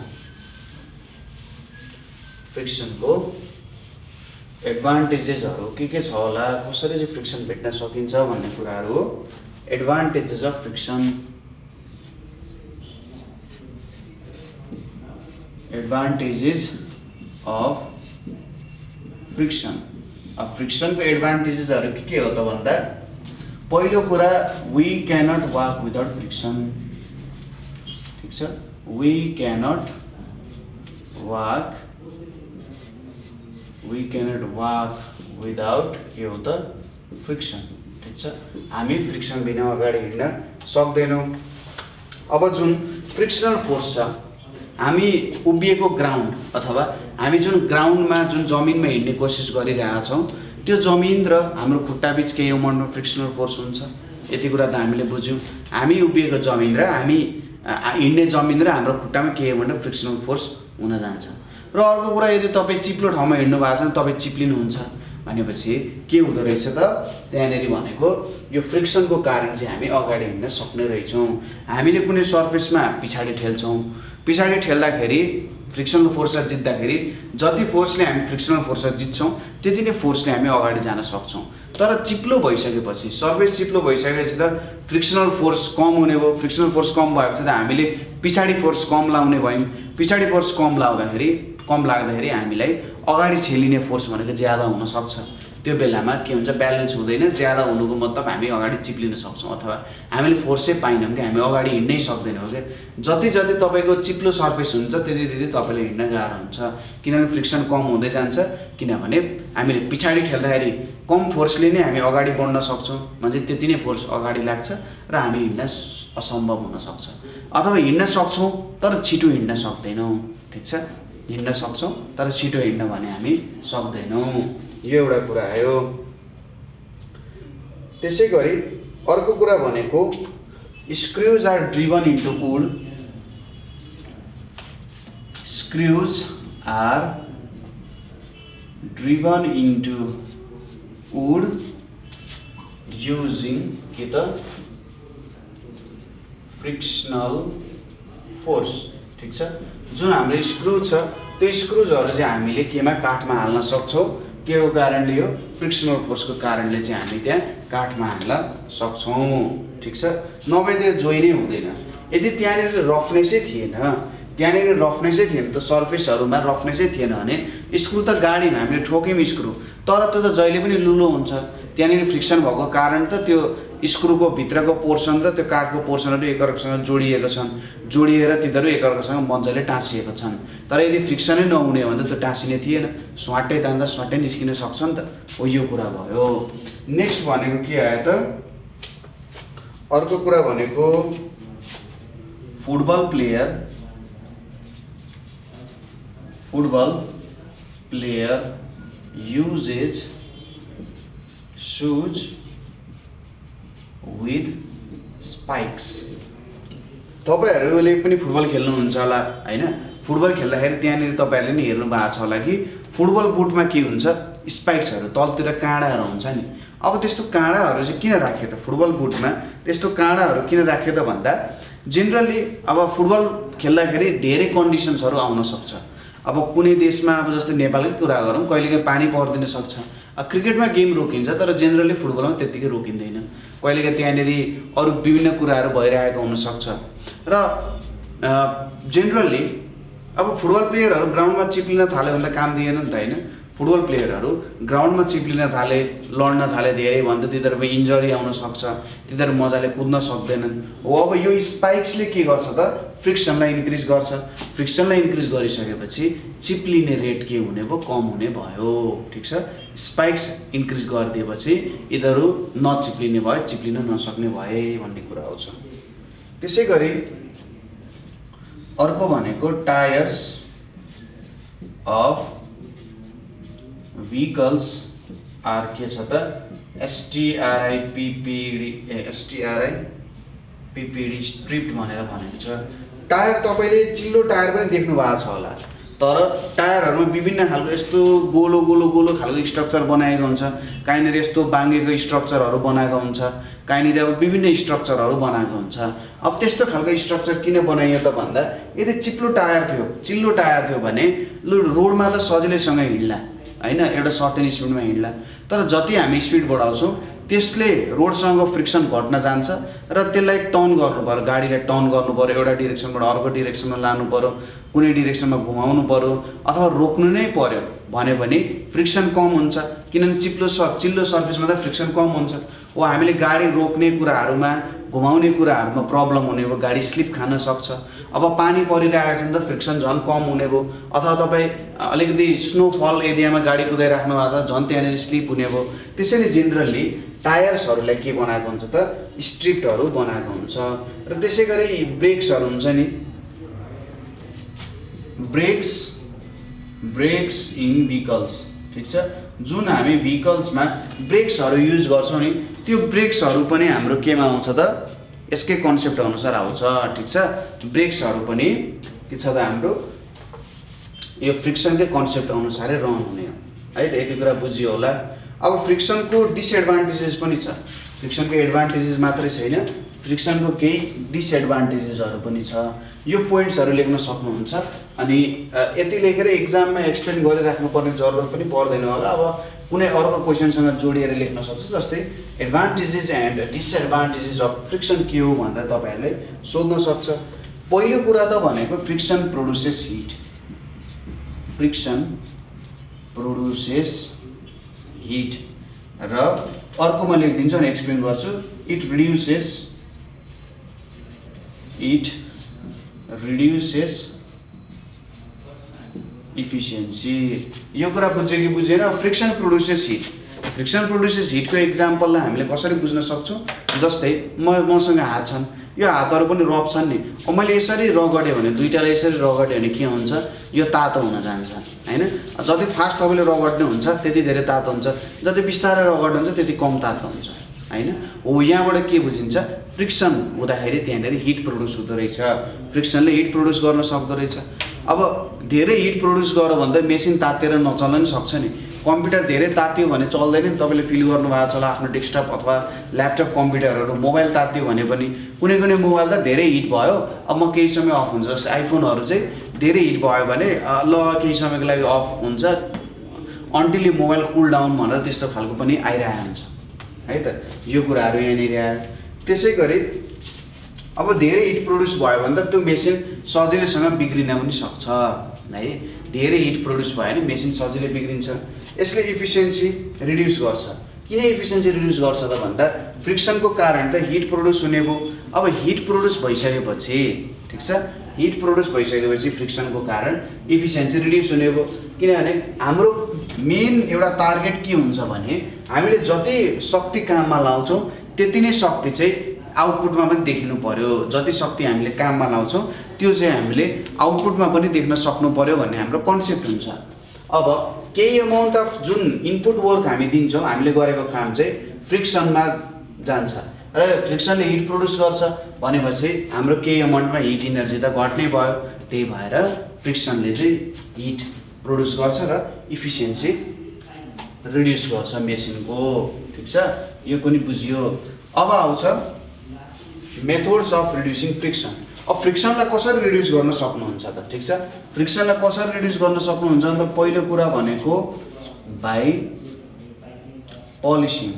फ्रिक्सनको एडभान्टेजेसहरू के छ होला, कसरी चाहिँ फ्रिक्सन भेट्न सकिन्छ भन्ने कुराहरू हो। Advantages of friction, advantages of friction. अब फ्रिक्सनको एडभान्टेजेसहरू के हो त भन्दा, पहिलो कुरा we cannot walk without friction, ठिक छ। वी क्यानट वाक विदाउट के हो त, फ्रिक्सन, ठिक छ। हामी फ्रिक्सन बिना अगाडि हिँड्न सक्दैनौँ। अब जुन फ्रिक्सनल फोर्स छ, हामी उभिएको ग्राउन्ड अथवा हामी जुन ग्राउन्डमा जुन जमिनमा हिँड्ने कोसिस गरिरहेका छौँ, त्यो जमिन र हाम्रो खुट्टाबिच केही अमाउन्टमा फ्रिक्सनल फोर्स हुन्छ, यति कुरा त हामीले बुझ्यौँ। हामी उभिएको जमिन र हामी हिँड्ने जमिन र हाम्रो खुट्टामा केही अमाउन्टमा फ्रिक्सनल फोर्स हुन जान्छ। र अर्को कुरा, यदि तपाईँ चिप्लो ठाउँमा हिँड्नु भएको छ भने तपाईँ चिप्लिनुहुन्छ भनेपछि के हुँदो रहेछ त, त्यहाँनिर भनेको यो फ्रिक्सनको कारण चाहिँ हामी अगाडि हिँड्न सक्ने रहेछौँ। हामीले कुनै सर्फेसमा पछाडि ठेल्छौँ, पछाडि ठेल्दाखेरि फ्रिक्सनल फोर्सलाई जित्दाखेरि जति फोर्सले हामी फ्रिक्सनल फोर्सलाई जित्छौँ त्यति नै फोर्सले हामी अगाडि जान सक्छौँ। तर चिप्लो भइसकेपछि, सर्फेस चिप्लो भइसकेपछि त फ्रिक्सनल फोर्स कम हुने भयो। फ्रिक्सनल फोर्स कम भएपछि त हामीले पछाडि फोर्स कम लाउने भयौँ। पछाडि फोर्स कम लाग्दाखेरि हामीलाई अगाडि छेलिने फोर्स भनेको ज्यादा हुनसक्छ। त्यो बेलामा के हुन्छ, ब्यालेन्स हुँदैन। ज्यादा हुनुको मतलब हामी अगाडि चिप्लिन सक्छौँ अथवा हामीले फोर्सै पाइनौँ कि हामी अगाडि हिँड्नै सक्दैनौँ क्या। जति जति तपाईँको चिप्लो सर्फेस हुन्छ त्यति तपाईँले हिँड्न गाह्रो हुन्छ, किनभने फ्रिक्सन कम हुँदै जान्छ। किनभने हामीले पछाडि ठेल्दाखेरि कम फोर्सले नै हामी अगाडि बढ्न सक्छौँ, म्हणजे त्यति नै फोर्स अगाडि लाग्छ र हामी हिँड्न असम्भव हुनसक्छ। अथवा हिँड्न सक्छौँ तर छिटो हिँड्न सक्दैनौँ, ठिक छ। हिँड्न सक्छौँ तर छिटो हिँड्न भने हामी सक्दैनौँ, यो एउटा कुरा आयो। त्यसै गरी अर्को कुरा भनेको screws are driven into wood. Screws are driven into wood using के त, फ्रिक्सनल फोर्स, ठिक छ। जुन हाम्रो स्क्रू छ त्यो स्क्रुजहरू चाहिँ हामीले केमा, काठमा हाल्न सक्छौँ। के को कारणले, यो फ्रिक्सनल फोर्सको कारणले चाहिँ हामी त्यहाँ काठमा हाल्न सक्छौँ, ठिक छ। नभए त्यो जोइ नै हुँदैन। यदि त्यहाँनिर रफनेसै थिएन त, सर्फेसहरूमा रफनेसै थिएन भने स्क्रू त गाडीमा हामीले ठोक्यौँ स्क्रू, तर त्यो त जहिले पनि लुलो हुन्छ। त्यहाँनिर फ्रिक्सन भएको कारण त त्यो स्क्रुको भित्रको पोर्सन र त्यो काठको पोर्सनहरू एकअर्कासँग जोडिएका छन्, जोडिएर तिनीहरू एकअर्कासँग मजाले टाँसिएका छन्। तर यदि फ्रिक्सनै नहुने हो भने त त्यो टाँसिने थिएन, स्वाटै तान्दा स्वाटै निस्किन सक्छ नि त। हो यो कुरा भयो। नेक्स्ट भनेको के आयो त, अर्को कुरा भनेको football player uses shoes with spikes। तपाईहरुले पनि फुटबल खेल्नुहुन्छ होला हैन? फुटबल खेल्दाखेरि त्यहाँनिर तपाईहरुले नि हेर्नु भएको छ होला कि फुटबल बुटमा के हुन्छ, स्पाइक्सहरु तलतिर काँडाहरु हुन्छ नि। अब त्यस्तो काँडाहरु चाहिँ किन राखियो त फुटबल बुटमा? त्यस्तो काँडाहरु किन राखियो त भन्दा जेनरली अब फुटबल खेल्दाखेरि धेरै कन्डिसन्सहरु आउन सक्छ। अब कुनै देशमा अब जस्तै नेपालकै कुरा गरौँ, कहिलेकाहीँ पानी पर्दिन सक्छ। क्रिकेटमा गेम रोकिन्छ तर जेनरली फुटबलमा त्यतिकै रोकिँदैन। कहिलेकाहीँ त्यहाँनिर अरू विभिन्न कुराहरू भइरहेको हुनसक्छ र जेनरली अब फुटबल प्लेयरहरू ग्राउन्डमा चिप्लिन थाल्यो भने त काम दिएन नि त हैन? फुटबल प्लेयरहरू ग्राउन्डमा चिप्लिन थाले, लड्न थाले धेरै भने त तिनीहरूमा इन्जरी आउन सक्छ, तिनीहरू मजाले कुद्न सक्दैनन्। हो अब यो स्पाइक्सले के गर्छ त, फ्रिक्सनलाई इन्क्रिज गर्छ। फ्रिक्सनलाई इन्क्रिज गरिसकेपछि चिप्लिने रेट के हुने भयो, कम हुने भयो। ठिक छ, स्पाइक्स इन्क्रिज गरिदिएपछि यिनीहरू नचिप्लिने भयो, चिप्लिन नसक्ने भए भन्ने कुरा आउँछ। त्यसै गरी अर्को भनेको टायर्स अफ vehicles आर के छ त, STRIPPD स्ट्रिप्ड भनेर भनेको छ। टायर तपाईले चिल्लो टायर पनि देख्नु भएको छ होला, तर टायरहरुमा विभिन्न खालको यस्तो गोलो गोलो गोलो खालको स्ट्रक्चर बनाएको हुन्छ, कहीँनिर यस्तो बाङ्गेको स्ट्रक्चरहरु बनाएको हुन्छ, कहीँनिर अब विभिन्न स्ट्रक्चरहरु बनाएको हुन्छ। अब त्यस्तो खालको स्ट्रक्चर किन बनाइयो त भन्दा यदि चिल्लो टायर थियो भने रोडमा त सजिलैसँग हिँड्ला हैन, एउटा सर्टेन स्पिडमा हिँड्ला। तर जति हामी स्पिड बढाउँछौँ त्यसले रोडसँग फ्रिक्सन घट्न जान्छ र त्यसलाई टर्न गर्नु पर्यो, गाडीलाई टर्न गर्नु पर्यो, एउटा डिरेक्सनबाट अर्को डिरेक्सनमा लानु पर्यो, कुनै डिरेक्सनमा घुमाउनु पर्यो अथवा रोक्नु नै पर्यो भने पनि फ्रिक्सन कम हुन्छ। किनभने चिल्लो सर्फेसमा त फ्रिक्सन कम हुन्छ। हो हामीले गाडी रोक्ने कुराहरुमा, घुमाउने कुराहरुमा प्रब्लम हुने भयो, गाडी स्लिप खान सक्छ। अब पानी परिरहेको छ नि त फ्रिक्सन झन् कम हुने भयो, अथवा तपाईँ अलिकति स्नोफल एरियामा गाडी कुदाइराख्नु भएको छ झन् त्यहाँनिर स्लिप हुने भयो। त्यसैले जेनरली टायर्सहरूलाई के बनाएको हुन्छ त, स्ट्रिप्डहरू बनाएको हुन्छ। र त्यसै गरी ब्रेक्सहरू हुन्छ नि, ब्रेक्स इन भीकल्स। ठिक छ, जुन हामी भीकल्समा ब्रेक्सहरू युज गर्छौँ नि, त्यो ब्रेक्सहरू पनि हाम्रो केमा आउँछ त, यसकै कन्सेप्ट अनुसार आउँछ। ठिक छ, ब्रेक्सहरू पनि के छ त हाम्रो यो फ्रिक्सनकै कन्सेप्ट अनुसारै रन हुने हो है त। यति कुरा बुझियो होला। अब फ्रिक्सनको डिसएडभान्टेजेस पनि छ, फ्रिक्सनको एडभान्टेजेस मात्रै छैन, फ्रिक्सनको केही डिसएडभान्टेजेसहरू पनि छ। यो पोइन्ट्सहरू लेख्न सक्नुहुन्छ। अनि यति लेखेर एक्जाममा एक्सप्लेन गरिराख्नुपर्ने जरुरत पनि पर्दैन होला। अब कुनै अर्को क्वेसनसँग जोडिएर लेख्न सक्छ, जस्तै advantages and disadvantages of friction के हो भनेर तपाईहरुले सोध्न सक्छ। पहिलो कुरा त भनेको friction produces hit, friction produces hit. र अर्को म लेखिदिन्छु अनि एक्सप्लेन गर्छु, इट रिड्युसेस इफिसियन्सी। यो कुरा बुझ्यो कि बुझेन? फ्रिक्सन प्रोड्युसेस हिटको एक्जाम्पललाई हामीले कसरी बुझ्न सक्छौँ? जस्तै मसँग हात छन्, यो हातहरू पनि रफ छन् नि, मैले यसरी रगडेँ भने, दुईटालाई यसरी रगडेँ भने के हुन्छ, यो तातो हुन जान्छ हैन? जति फास्ट तपाईँले रगड्ने हुन्छ त्यति धेरै तातो हुन्छ, जति बिस्तारै रगड्ने हुन्छ त्यति कम तातो हुन्छ हैन? हो यहाँबाट के बुझिन्छ, फ्रिक्सन हुँदाखेरि त्यहाँनिर हिट प्रोड्युस हुँदो रहेछ, फ्रिक्सनले हिट प्रोड्युस गर्न सक्दो रहेछ। अब धेरै हिट प्रोड्युस गर्यो भने त मेसिन तातेर नचल्न नि सक्छ नि। कम्प्युटर धेरै तात्यो भने चल्दैन नि, तपाईँले फिल गर्नुभएको छ होला आफ्नो डेस्कटप अथवा ल्यापटप कम्प्युटरहरू। मोबाइल तात्यो भने पनि कुनै मोबाइल त धेरै हिट भयो, अब म केही समय अफ हुन्छ। जस्तै आइफोनहरू चाहिँ धेरै हिट भयो भने ल केही समयको लागि अफ हुन्छ, अन्टिल यो मोबाइल कुल डाउन भनेर त्यस्तो खालको पनि आइरहेको हुन्छ है त। यो कुराहरू यहाँनिर आयो। त्यसै गरी अब धेरै हिट प्रोड्युस भयो भने त त्यो मेसिन सजिलैसँग बिग्रिन पनि सक्छ है। धेरै हिट प्रोड्युस भयो भने मेसिन सजिलै बिग्रिन्छ। यसले इफिसियन्सी रिड्युस गर्छ। किन इफिसियन्सी रिड्युस गर्छ त भन्दा फ्रिक्सनको कारण त हिट प्रोड्युस हुने भयो। अब हिट प्रोड्युस भइसकेपछि ठिक छ, हिट प्रोड्युस भइसकेपछि फ्रिक्सनको कारण इफिसियन्सी रिड्युस हुने भयो। किनभने हाम्रो मेन एउटा टार्गेट के हुन्छ भने हामीले जति शक्ति काममा लाउँछौँ त्यति नै शक्ति चाहिँ आउटपुटमा पनि देखिनु पर्यो। जति शक्ति हामीले काममा लाउँछौँ त्यो चाहिँ हामीले आउटपुटमा पनि देख्न सक्नु पर्यो भन्ने हाम्रो कन्सेप्ट हुन्छ। अब केही अमाउन्ट अफ जुन इनपुट वर्क हामी दिन्छौँ, हामीले गरेको काम चाहिँ फ्रिक्सनमा जान्छ र फ्रिक्सनले हिट प्रोड्युस गर्छ भनेपछि हाम्रो केही अमाउन्टमा हिट इनर्जी त घट्नै भयो। त्यही भएर फ्रिक्सनले चाहिँ हिट प्रोड्युस गर्छ र इफिसियन्सी रिड्युस गर्छ मेसिनको। ठिक छ, यो पनि बुझियो। अब आउँछ मेथड्स अफ रिड्युसिङ फ्रिक्सन। अब फ्रिक्सनलाई कसरी रिड्युस गर्न सक्नुहुन्छ त? ठिक छ, फ्रिक्सनलाई कसरी रिड्युस गर्न सक्नुहुन्छ भने त पहिलो कुरा भनेको बाई पोलिसिङ।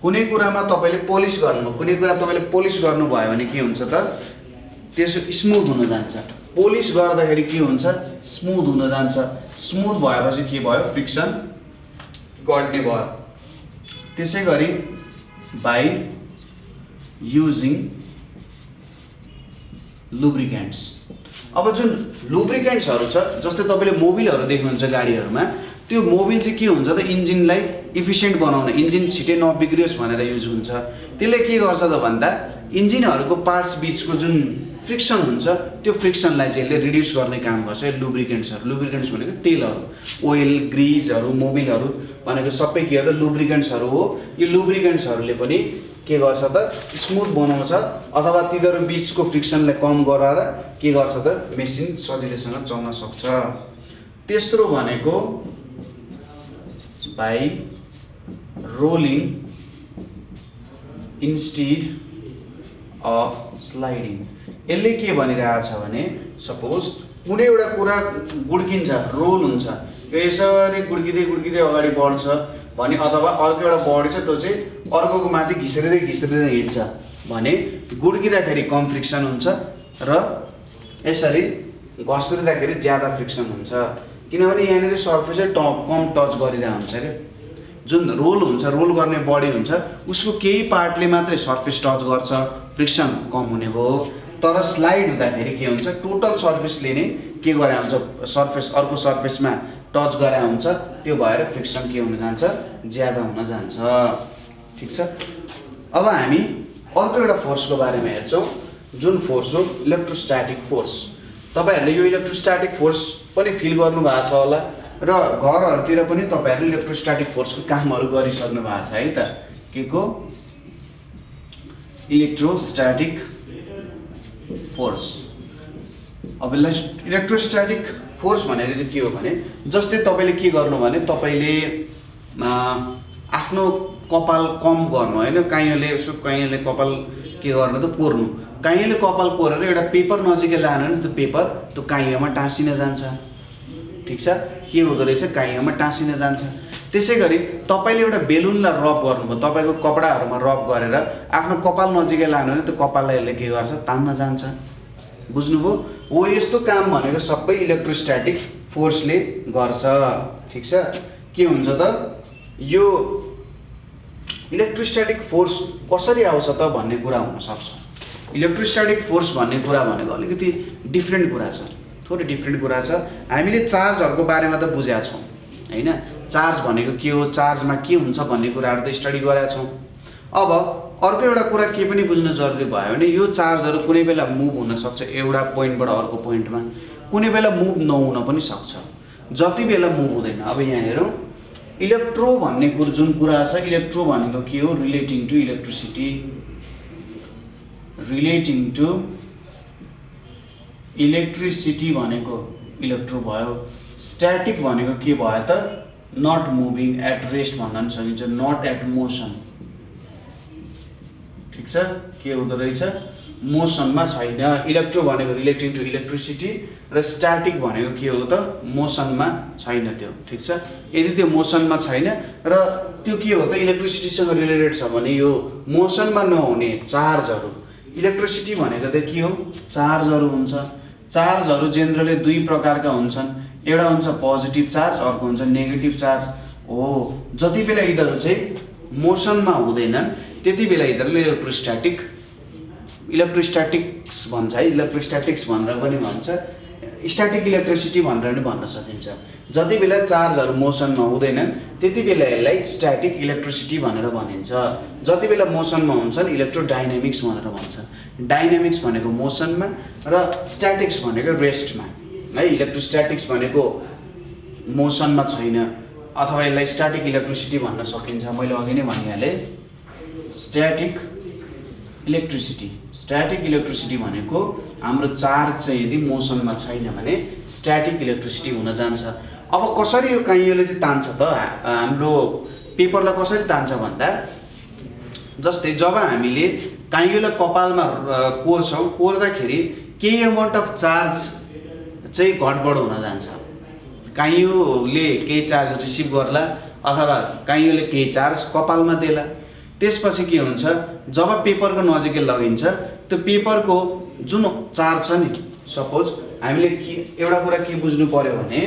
कुनै कुरामा तपाईँले पोलिस गर्नु, कुनै कुरा तपाईँले पोलिस गर्नुभयो भने के हुन्छ त त्यसो स्मुथ हुन जान्छ। पोलिस गर्दाखेरि के हुन्छ? स्मुथ हुन जान्छ। स्मुथ भएपछि के भयो? फ्रिक्सन घट्ने भयो। त्यसै गरी बाई युजिङ लुब्रिकेन्ट्स। अब जुन लुब्रिकेन्ट्सहरू छ, जस्तै तपाईँले मोबिलहरू देख्नुहुन्छ गाडीहरूमा, त्यो मोबिल चाहिँ के हुन्छ त इन्जिनलाई इफिसियन्ट बनाउन, इन्जिन छिटै नबिग्रियोस् भनेर युज हुन्छ। त्यसले के गर्छ त भन्दा इन्जिनहरूको पार्ट्स बिचको जुन फ्रिक्सन हुन्छ त्यो फ्रिक्सनलाई चाहिँ यसले रिड्युस गर्ने काम गर्छ लुब्रिकेन्ट्सहरू। लुब्रिकेन्ट्स भनेको तेलहरू, ओइल, ग्रिजहरू, मोबिलहरू भनेको सबै के हो त लुब्रिकेन्ट्सहरू हो। यो लुब्रिकेन्ट्सहरूले पनि के गर्छ त स्मुथ बनाउँछ अथवा तिनीहरू बिचको फ्रिक्सनलाई कम गराएर के गर्छ त मेसिन सजिलैसँग चल्न सक्छ। तेस्रो भनेको by rolling instead of sliding. यसले के भनिरहेछ भने सपोज कुनै एउटा कुरा गुड्किन्छ, रोल हुन्छ, यो यसरी गुड्किँदै गुड्किँदै अगाडि बढ्छ भने अथवा अर्को एउटा बडी छ त्यो चाहिँ अर्कोको माथि घिस्रिँदै घिस्रिँदै हिँड्छ भने गुड्किँदाखेरि कम फ्रिक्सन हुन्छ र यसरी घस्रिँदाखेरि ज्यादा फ्रिक्सन हुन्छ। किनभने यहाँनिर सर्फेसै कम टच गरिरहेको हुन्छ क्या। जुन रोल हुन्छ, रोल गर्ने बडी हुन्छ, उसको केही पार्टले मात्रै सर्फेस टच गर्छ, फ्रिक्सन कम हुने भयो। तर स्लाइड हुँदाखेरि के हुन्छ? टोटल सर्फेसले नै के गरे हुन्छ? सर्फेस अर्को सर्फेसमा टच गरे हुन्छ, त्यो भएर फ्रिक्सन के हुन जान्छ? ज्यादा हुन जान्छ। ठिक छ, अब हामी अर्को एउटा फोर्सको बारेमा हेर्छौँ जुन फोर्स हो इलेक्ट्रोस्ट्याटिक फोर्स। तपाईँहरूले यो इलेक्ट्रोस्ट्याटिक फोर्स पनि फिल गर्नुभएको छ होला र घरहरूतिर पनि तपाईँहरूले इलेक्ट्रोस्ट्याटिक फोर्सको कामहरू गरिसक्नु भएको छ है त। के को? Electrostatic force. अब इलेक्ट्रोस्ट्याटिक फोर्स भनेको चाहिँ के हो भने जस्तै तपाईँले के गर्नु भने तपाईँले आफ्नो कपाल कम गर्नु होइन, काइँयोले यसो काइँयोले कपाल के गर्नु त कोर्नु, काइँयोले कपाल कोरेर एउटा पेपर नजिकै लानु भने त्यो पेपर त्यो काइँयोमा टाँसिन जान्छ। ठिक छ, के हुँदो रहेछ? काइँयोमा टाँसिन जान्छ। त्यसै गरी तपाईँले एउटा बेलुनलाई रब गर्नुभयो, तपाईँको कपडाहरूमा रब गरेर आफ्नो कपाल नजिकै लानु भने त्यो कपाललाई यसले के गर्छ? तान्न जान्छ। बुझ्नुभयो? हो, यस्तो काम भनेको सबै इलेक्ट्रोस्ट्याटिक फोर्सले गर्छ। ठिक छ, के हुन्छ त यो इलेक्ट्रोस्ट्याटिक फोर्स कसरी आउँछ त भन्ने कुरा हुनसक्छ। इलेक्ट्रोस्ट्याटिक फोर्स भन्ने कुरा भनेको अलिकति डिफ्रेन्ट कुरा छ, थोरै डिफ्रेन्ट कुरा छ। हामीले चार्जहरूको बारेमा त बुझेका छौँ होइन, चार्ज भनेको के हो, चार्जमा के हुन्छ भन्ने कुराहरू त स्टडी गरेका छौँ। अब अर्को एउटा कुरा के पनि बुझ्नु जरुरी भयो भने यो चार्जहरू कुनै बेला मुभ हुनसक्छ एउटा पोइन्टबाट अर्को पोइन्टमा, कुनै बेला मुभ नहुन पनि सक्छ। जति बेला मुभ हुँदैन, अब यहाँ हेरौँ इलेक्ट्रो भन्ने जुन कुरा छ, इलेक्ट्रो भनेको के हो? Relating to electricity, relating to electricity भनेको इलेक्ट्रो भयो। स्ट्याटिक भनेको के भयो त? नट मुभिङ एट रेस्ट भन्न पनि सकिन्छ, नट एट मोसन। ठिक छ, के हुँदो रहेछ? मोसनमा छैन। इलेक्ट्रो भनेको रिलेटिङ टु इलेक्ट्रिसिटी र स्ट्याटिक भनेको के हो त? मोसनमा छैन त्यो। ठिक छ, यदि त्यो मोसनमा छैन र त्यो के हो त? इलेक्ट्रिसिटीसँग रिलेटेड छ भने यो मोसनमा नहुने चार्जहरू। इलेक्ट्रिसिटी भनेको त के हो? चार्जहरू हुन्छ। चार्जहरू जेनरली दुई प्रकारका हुन्छन्, एउटा हुन्छ पोजिटिभ चार्ज, अर्को हुन्छ नेगेटिभ चार्ज हो। जति बेला यिनीहरू चाहिँ मोसनमा हुँदैनन् त्यति बेला यिनीहरूले इलेक्ट्रोस्ट्याटिक्स भन्छ है, इलेक्ट्रोस्ट्याटिक्स भनेर पनि भन्छ, स्ट्याटिक इलेक्ट्रिसिटी भनेर पनि भन्न सकिन्छ। जति बेला चार्जहरू मोसनमा हुँदैनन् त्यति बेला यसलाई स्ट्याटिक इलेक्ट्रिसिटी भनेर भनिन्छ। जति बेला मोसनमा हुन्छन् इलेक्ट्रोडाइनामिक्स भनेर भन्छ। डाइनामिक्स भनेको मोसनमा र स्ट्याटिक्स भनेको रेस्टमा है। इलेक्ट्रोस्ट्याटिक्स भनेको मोसनमा छैन अथवा यसलाई स्ट्याटिक इलेक्ट्रिसिटी भन्न सकिन्छ। मैले अघि नै भनिहालेँ स्ट्याटिक इलेक्ट्रिसिटी भनेको हाम्रो चार्ज चाहिँ यदि मोसनमा छैन भने स्ट्याटिक इलेक्ट्रिसिटी हुन जान्छ। अब कसरी यो काइयोले चाहिँ तान्छ त, हाम्रो पेपरलाई कसरी तान्छ भन्दा जस्तै जब हामीले काइयोलाई कपालमा कोर्छौँ, कोर्दाखेरि केही अमाउन्ट अफ चार्ज चाहिँ घटबड हुन जान्छ। काइयोले केही चार्ज रिसिभ गर्ला अथवा काइयोले केही चार्ज कपालमा देला। त्यसपछि के हुन्छ, जब पेपरको नजिकै लगिन्छ त्यो पेपरको जुन चार्ज छ नि, सपोज हामीले एउटा कुरा के बुझ्नु पर्यो भने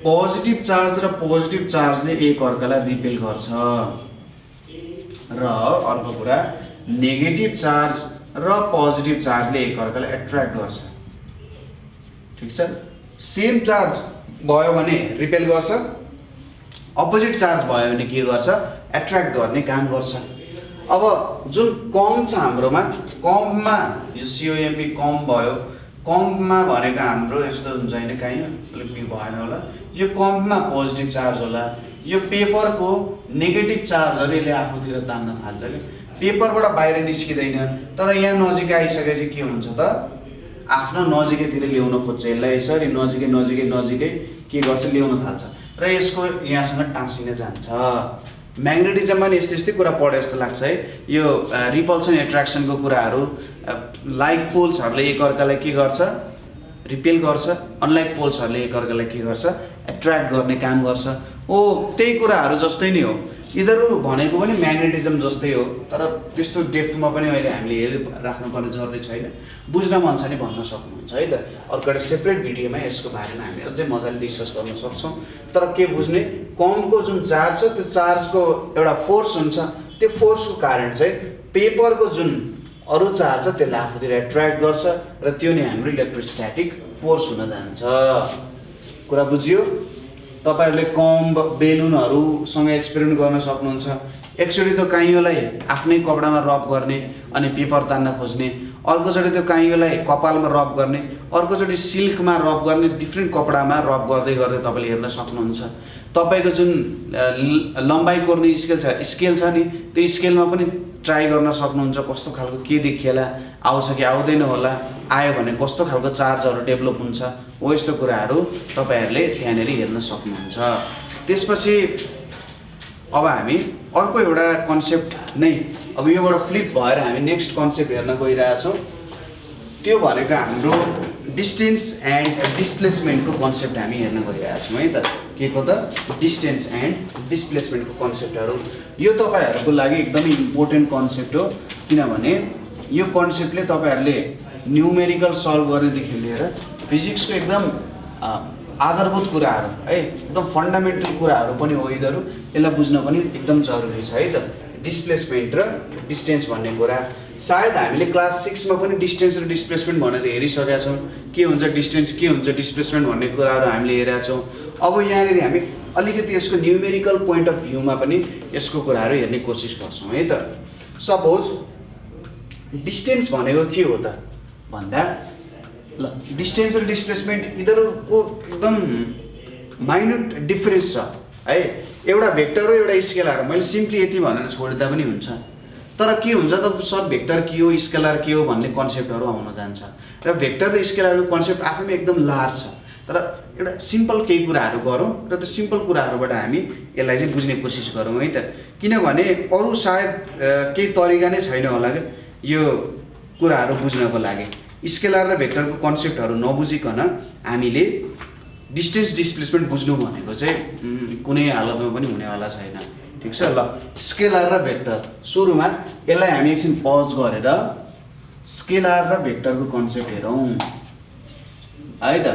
पोजिटिभ चार्ज र पोजिटिभ चार्जले एकअर्कालाई रिपेल गर्छ र अर्को कुरा नेगेटिभ चार्ज र पोजिटिभ चार्जले एकअर्कालाई एट्र्याक्ट गर्छ। ठिक छ, सेम चार्ज भयो भने रिपेल गर्छ, अपोजिट चार्ज भयो भने के गर्छ, एट्र्याक्ट गर्ने काम गर्छ। अब जुन कम छ हाम्रोमा, कममा यो COMB कम भयो, कममा भनेको हाम्रो यस्तो हुन्छ होइन, काहीँ अलिक भएन होला, यो कममा पोजिटिभ चार्ज होला, यो पेपरको नेगेटिभ चार्जहरू यसले आफूतिर तान्न थाल्छ कि पेपरबाट बाहिर निस्किँदैन, तर यहाँ नजिकै आइसकेपछि के हुन्छ त आफ्नो नजिकैतिर ल्याउन खोज्छ, यसलाई यसरी नजिकै के गर्छ, ल्याउन थाल्छ र यसको यहाँसँग टाँसिन जान्छ। म्याग्नेटिजममा नि यस्तै कुरा पढे जस्तो लाग्छ है। यो रिपल्सन एट्र्याक्सनको कुराहरू, लाइक पोल्सहरूले एकअर्कालाई के गर्छ, रिपेल गर्छ, अनलाइक पोल्सहरूले एकअर्कालाई के गर्छ, एट्र्याक्ट गर्ने काम गर्छ। त्यही कुराहरू जस्तै नै हो, यिनीहरू भनेको पनि म्याग्नेटिजम जस्तै हो, तर त्यस्तो डेप्थमा पनि अहिले हामीले हेरिराख्नुपर्ने जरुरी छैन। बुझ्न मन छ नि भन्न सक्नुहुन्छ है त। अर्को एउटा सेपरेट भिडियोमा यसको बारेमा हामी अझै मजाले डिस्कस गर्न सक्छौँ। तर के बुझ्ने, कमको जुन चार्ज छ त्यो चार्जको एउटा फोर्स हुन्छ, त्यो फोर्सको कारण चाहिँ पेपरको जुन अरू चार्ज छ त्यसलाई आफूतिर एट्र्याक्ट गर्छ र त्यो नै हाम्रो इलेक्ट्रोस्ट्याटिक फोर्स हुन जान्छ। कुरा बुझियो? तपाईहरुले कम बेलुनहरुसँग एक्सपेरिमेन्ट गर्न सक्नुहुन्छ। एकचोटि त्यो काइयोलाई आफ्नै कपडामा रब गर्ने अनि पेपर तान्न खोज्ने, अर्कोचोटि त्यो काइयोलाई कपालमा रब गर्ने, अर्कोचोटि सिल्कमा रब गर्ने, डिफ्रेन्ट कपडामा रब गर्दै गर्दै तपाईले हेर्न सक्नुहुन्छ। तपाईको जुन लम्बाइ कोर्ने स्केल छ नि, त्यो स्केलमा पनि ट्राई गर्न सक्नुहुन्छ कस्तो खालको के देखिएला, आउँछ कि आउँदैन होला, आयो भने कस्तो खालको चार्जहरु डेभलप हुन्छ, हो यस्तो कुराहरु तपाईहरुले त्यहाँनेर हेर्न सक्नुहुन्छ। त्यसपछि अब हामी अर्को एउटा कन्सेप्ट नै, अब योबाट फ्लिप भएर हामी नेक्स्ट कन्सेप्ट हेर्न गइरहेछौँ। त्यो भनेको हाम्रो डिस्टेन्स एन्ड डिस्प्लेसमेन्टको कन्सेप्ट हामी हेर्न गइरहेछौँ है त। के को त? डिस्टेन्स एन्ड डिस्प्लेसमेन्टको कन्सेप्टहरु। यो तपाईहरुको लागि एकदमै इम्पोर्टेन्ट कन्सेप्ट हो, किनभने यो कन्सेप्टले तपाईहरुले न्युमेरिकल सल्भ गर्नेदेखि लिएर फिजिक्सको एकदम आधारभूत कुराहरु है, एकदम फन्डामेन्टल कुराहरु पनि हो, यिनीहरु यसलाई बुझ्न पनि एकदम जरुरी छ है त। डिस्प्लेसमेन्ट र डिस्टेन्स भन्ने कुरा सायद हामीले क्लास 6 मा पनि डिस्टेन्स र डिस्प्लेसमेन्ट भनेर हेरिसकेका छौं। के हुन्छ डिस्टेन्स, के हुन्छ डिस्प्लेसमेन्ट भन्ने कुराहरु हामीले हेरेका छौं। अब यहाँनेर हामी अलिकति यसको न्युमेरिकल पोइन्ट अफ भ्यूमा पनि यसको कुराहरु हेर्ने कोसिस गर्छौं है त। सपोज डिस्टेन्स भनेको के हो त भन्दा, ल डिस्टेन्स र डिस्प्लेसमेन्ट यिनीहरुको एकदम माइन्युट डिफरेन्स छ है। एउटा भेक्टर हो, एउटा स्केलर हो। मैले सिम्पली यति भनेर छोडिदिँदा पनि हुन्छ, तर के हुन्छ त सर भेक्टर के हो, स्केलर के हो भन्ने कन्सेप्टहरु आउन जान्छ र भेक्टर र स्केलरको कन्सेप्ट आफैमा एकदम लार्ज छ। तर एउटा सिम्पल केही कुराहरु गरौँ र त्यो सिम्पल कुराहरुबाट हामी यसलाई चाहिँ बुझ्ने कोसिस गरौँ है त। किनभने अरु सायद केही तरिका नै छैन होला के यो कुराहरु बुझ्नको लागि। स्केलर र भेक्टरको कन्सेप्टहरु नबुझिकन हामीले डिस्टेन्स डिस्प्लेसमेन्ट बुझ्नु भनेको चाहिँ कुनै हालतमा पनि हुनेवाला छैन। ठीक छ ल। स्केलर र भेक्टर, सुरुमा यसलाई हामी एकछिन पज गरेर स्केलर र भेक्टरको कन्सेप्ट हेरौँ है त।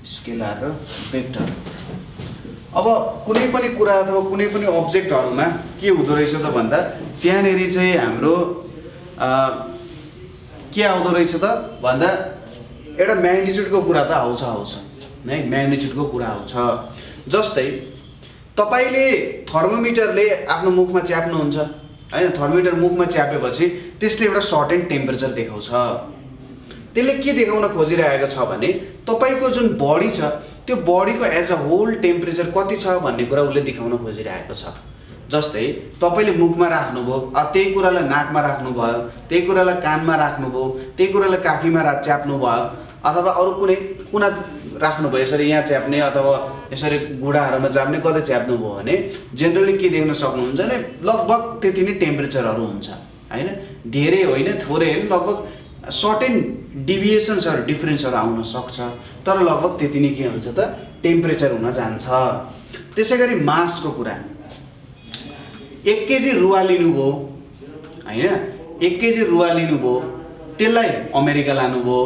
स्केलर र भेक्टर, अब कुनै पनि कुरा अथवा कुनै पनि अब्जेक्टहरुमा के हुँदो रहेछ त भन्दा त्यहाँनेरि चाहिँ हाम्रो के आउँदो रहेछ त भन्दा एउटा म्याग्निट्युडको कुरा त आउँछ है, म्याग्निट्युडको कुरा आउँछ। जस्तै तपाईले थर्मोमिटरले आफ्नो मुखमा च्याप्नुहुन्छ हैन, थर्मोमिटर मुखमा च्यापेपछि त्यसले एउटा सर्टेन टेम्परेचर देखाउँछ। त्यसले के देखाउन खोजिरहेको छ भने तपाईको जुन बडी छ त्यो बडीको एज अ होल टेम्परेचर कति छ भन्ने कुरा उसले देखाउन खोजिरहेको छ। जस्तै तपाईले मुखमा राख्नुभयो, त्यही कुरालाई नाकमा राख्नुभयो, त्यही कुरालाई कानमा राख्नुभयो, त्यही कुरालाई काखीमा च्याप्नुभयो अथवा अरू कुनै कुना राख्नुभयो, यसरी यहाँ च्याप्ने अथवा यसरी गुडाहरूमा च्याप्ने कतै च्याप्नुभयो भने जेनरली के देख्न सक्नुहुन्छ भने लगभग त्यति नै टेम्परेचरहरू हुन्छ हैन, धेरै होइन थोरै होइन, लगभग सर्टेन डिभिएसन्सहरू डिफरेन्सहरू आउन सक्छ, तर लगभग त्यति नै के हुन्छ त टेम्परेचर हुन जान्छ। त्यसैगरी मासको कुरा, 1 केजी रुवा लिनुभयो हैन, 1 केजी रुवा लिनुभयो, त्यसलाई अमेरिका लानुभयो,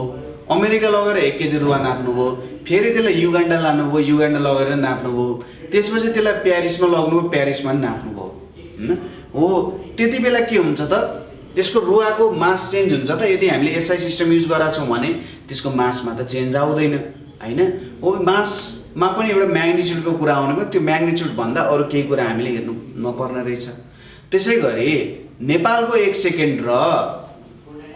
अमेरिका लगेर 1 केजी रुवा नाप्नुभयो, फेरि त्यसलाई युगान्डा लानुभयो, युगान्डा लगेर नाप्नुभयो, त्यसपछि त्यसलाई प्यारिसमा लग्नुभयो, प्यारिसमा नाप्नुभयो हैन। हो त्यति बेला के हुन्छ त त्यसको रुवाको मास चेन्ज हुन्छ त। यदि हामीले एसआई सिस्टम युज गरेका छौं भने त्यसको मासमा त चेन्ज आउँदैन हैन। हो मासमा पनि एउटा म्याग्निट्युडको कुरा आउने भयो, त्यो म्याग्निट्युड भन्दा अरु केही कुरा हामीले हेर्नु नपर्ने रहेछ। त्यसैगरी नेपालको 1 सेकेन्ड र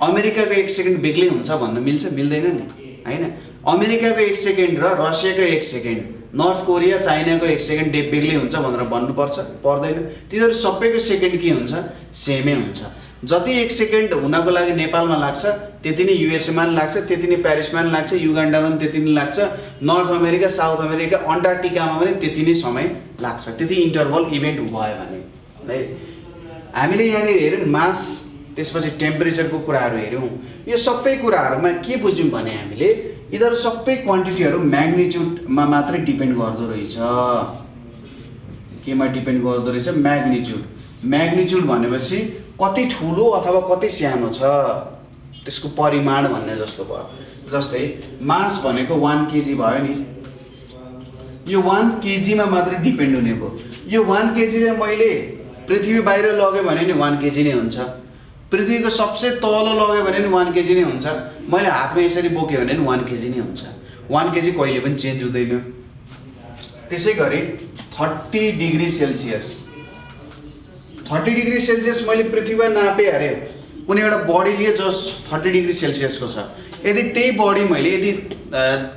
अमेरिकाको 1 सेकेन्ड बेग्लै हुन्छ भन्न मिल्छ? मिल्दैन नि हैन। अमेरिकाको 1 सेकेन्ड र रसियाको 1 सेकेन्ड, नर्थ कोरिया चाइनाको 1 सेकेन्ड बेग्लै हुन्छ भनेर भन्नुपर्छ? पर्दैन। तिनीहरू सबैको सेकेन्ड के हुन्छ? सेमै हुन्छ। जति 1 सेकेन्ड हुनको लागि नेपालमा लाग्छ त्यति नै युएसएमा पनि लाग्छ, त्यति नै प्यारिसमा पनि लाग्छ, युगान्डामा पनि त्यति नै लाग्छ, नर्थ अमेरिका, साउथ अमेरिका, अन्टार्कटिकामा पनि त्यति नै समय लाग्छ। त्यति इन्टरभल इभेन्ट भयो भने है। हामीले यहाँनिर हेर्यौं मास, त्यसपछि टेम्परेचरको कुराहरू हेर्यौं। यो सबै कुराहरूमा के बुझ्यौं भने हामीले यिनीहरू सबै क्वान्टिटीहरू म्याग्निट्युडमा मात्रै डिपेन्ड गर्दो रहेछ। केमा डिपेन्ड गर्दो रहेछ? म्याग्निट्युड। म्याग्निट्युड भनेपछि कति ठुलो अथवा कति सानो छ त्यसको परिमाण भन्ने जस्तो भयो। जस्तै मास भनेको 1 केजी भयो नि, यो 1 केजीमा मात्रै डिपेन्ड हुने भयो। यो 1 केजीले मैले पृथ्वी बाहिर लगे भने नि 1 केजी नै हुन्छ, पृथ्वीको सबसे तल लगे भने नि 1 केजी नै हुन्छ, मैले हातमा यसरी बोके भने नि 1 केजी नै हुन्छ। 1 केजी कहिले पनि चेन्ज हुँदैन। त्यसैगरी 30 डिग्री सेल्सियस, 30 डिग्री सेल्सियस मैले पृथ्वीमा नापे अरे कुनै एउटा बडी लिए जो 30 डिग्री सेल्सियसको छ, यदि त्यही बडी मैले यदि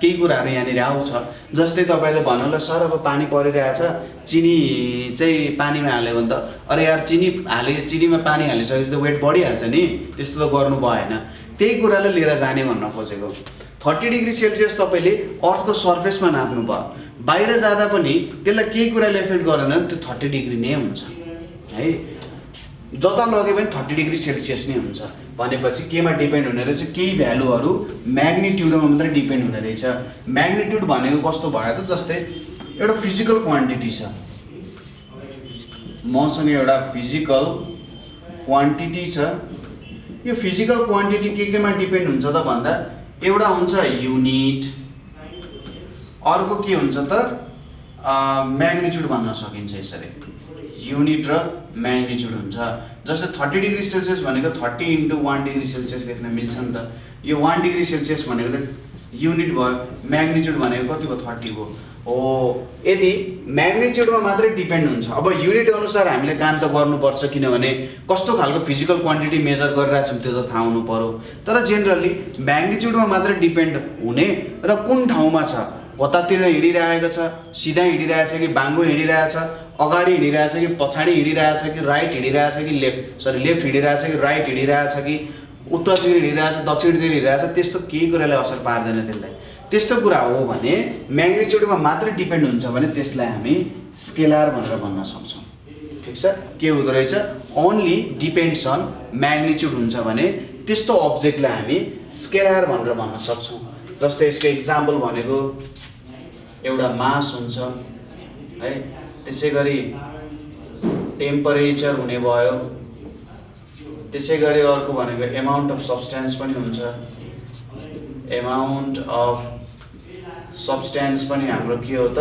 केही कुराहरू यहाँनिर आउँछ, जस्तै तपाईले भन्नुला सर अब पानी परिरहेछ, चिनी चाहिँ पानीमा हाल्यो भने त अरे यार चिनी चिनीमा पानी हालिसकेपछि त वेट बढिहाल्छ नि, त्यस्तो त गर्नु भएन। त्यही कुरालाई लिएर जाने भन्न खोजेको। 30 डिग्री सेल्सियस तपाईले अर्थको सर्फेसमा नाप्नु भयो, बाहिर जाँदा पनि त्यसलाई केही कुराले इफेक्ट गरेन त्यो 30 डिग्री नै हुन्छ है। जता लगे पनि 30 डिग्री सेल्सियस नै हुन्छ भनेपछि केमा डिपेन्ड हुने रहेछ? केही भ्यालुहरू म्याग्निट्युडमा मात्रै डिपेन्ड हुने रहेछ। म्याग्निट्युड भनेको कस्तो भयो त? जस्तै एउटा फिजिकल क्वान्टिटी छ, मसँग एउटा फिजिकल क्वान्टिटी छ। यो फिजिकल क्वान्टिटी केमा डिपेन्ड हुन्छ त भन्दा एउटा हुन्छ युनिट, अर्को के हुन्छ त म्याग्निट्युड भन्न सकिन्छ। यसरी युनिट र म्याग्निट्युड हुन्छ। जस्तै 30 डिग्री सेल्सियस भनेको 30 × 1 डिग्री सेल्सियस लेख्न मिल्छ नि त। यो 1 डिग्री सेल्सियस भनेको त युनिट भयो, म्याग्निट्युड भनेको कति भयो? 30 भयो। हो यदि म्याग्निट्युडमा मात्रै डिपेन्ड हुन्छ, अब युनिट अनुसार हामीले काम त गर्नुपर्छ, किनभने कस्तो खालको फिजिकल क्वान्टिटी मेजर गरिरहेको छौँ त्यो त थाहा हुनु पर्यो। तर जेनरली म्याग्निट्युडमा मात्रै डिपेन्ड हुने र कुन ठाउँमा छ, कतातिर हिँडिरहेको छ, सिधा हिँडिरहेछ कि बाङ्गो हिँडिरहेछ, अगाडि हिँडिरहेछ कि पछाडि हिँडिरहेछ कि राइट हिँडिरहेछ कि लेफ्ट हिँडिरहेछ कि राइट हिँडिरहेछ कि उत्तरतिर हिँडिरहेछ दक्षिणतिर हिँडिरहेछ, त्यस्तो केही कुराले असर पार्दैन त्यसलाई। त्यस्तो कुरा हो भने म्याग्निट्युडमा मात्रै डिपेन्ड हुन्छ भने त्यसलाई हामी स्केलर भनेर भन्न सक्छौँ। ठिक छ? के हुँदो रहेछ? ओन्ली डिपेन्ड्स अन म्याग्निट्युड हुन्छ भने त्यस्तो अब्जेक्टलाई हामी स्केलर भनेर भन्न सक्छौँ। जस्तै यसको इक्जाम्पल भनेको एउटा मास हुन्छ है, त्यसैगरी टेम्परेचर हुने भयो, त्यसैगरी अर्को भनेको एमाउन्ट अफ सब्स्टेन्स पनि हुन्छ। एमाउन्ट अफ सब्स्टेन्स पनि हाम्रो के हो त?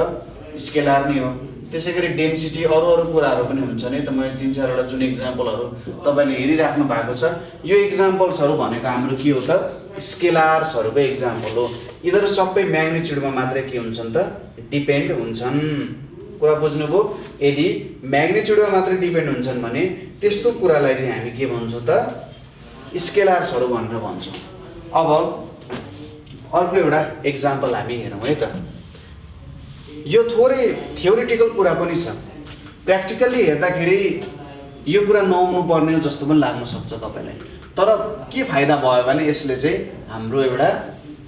स्केलर नै हो। त्यसैगरी डेन्सिटी अरू कुराहरू पनि हुन्छ नि त। मैले 3-4 वटा जुन एक्जाम्पलहरू तपाईले हेरिराख्नु भएको छ, यो एक्जाम्पल्सहरू भनेको हाम्रो के हो त, स्केलर्सहरूको एक्जाम्पल हो। यिनीहरू सबै म्याग्निट्युडमा मात्रै के हुन्छन् त, डिपेन्ड हुन्छन्। कुरा बुझ्नुभयो? यदि म्याग्निट्युडमा मात्रै डिपेन्ड हुन्छन् भने त्यस्तो कुरालाई चाहिँ हामी के भन्छौँ त, स्केलर्सहरू भनेर भन्छौँ। अब अर्को एउटा एक्जाम्पल हामी हेरौँ है त। यो थोरै थ्योरिटिकल कुरा पनि छ, प्र्याक्टिकल्ली हेर्दाखेरि यो कुरा नआउनु पर्ने हो जस्तो पनि लाग्न सक्छ तपाईलाई। तर के फाइदा भयो भने यसले चाहिँ हाम्रो एउटा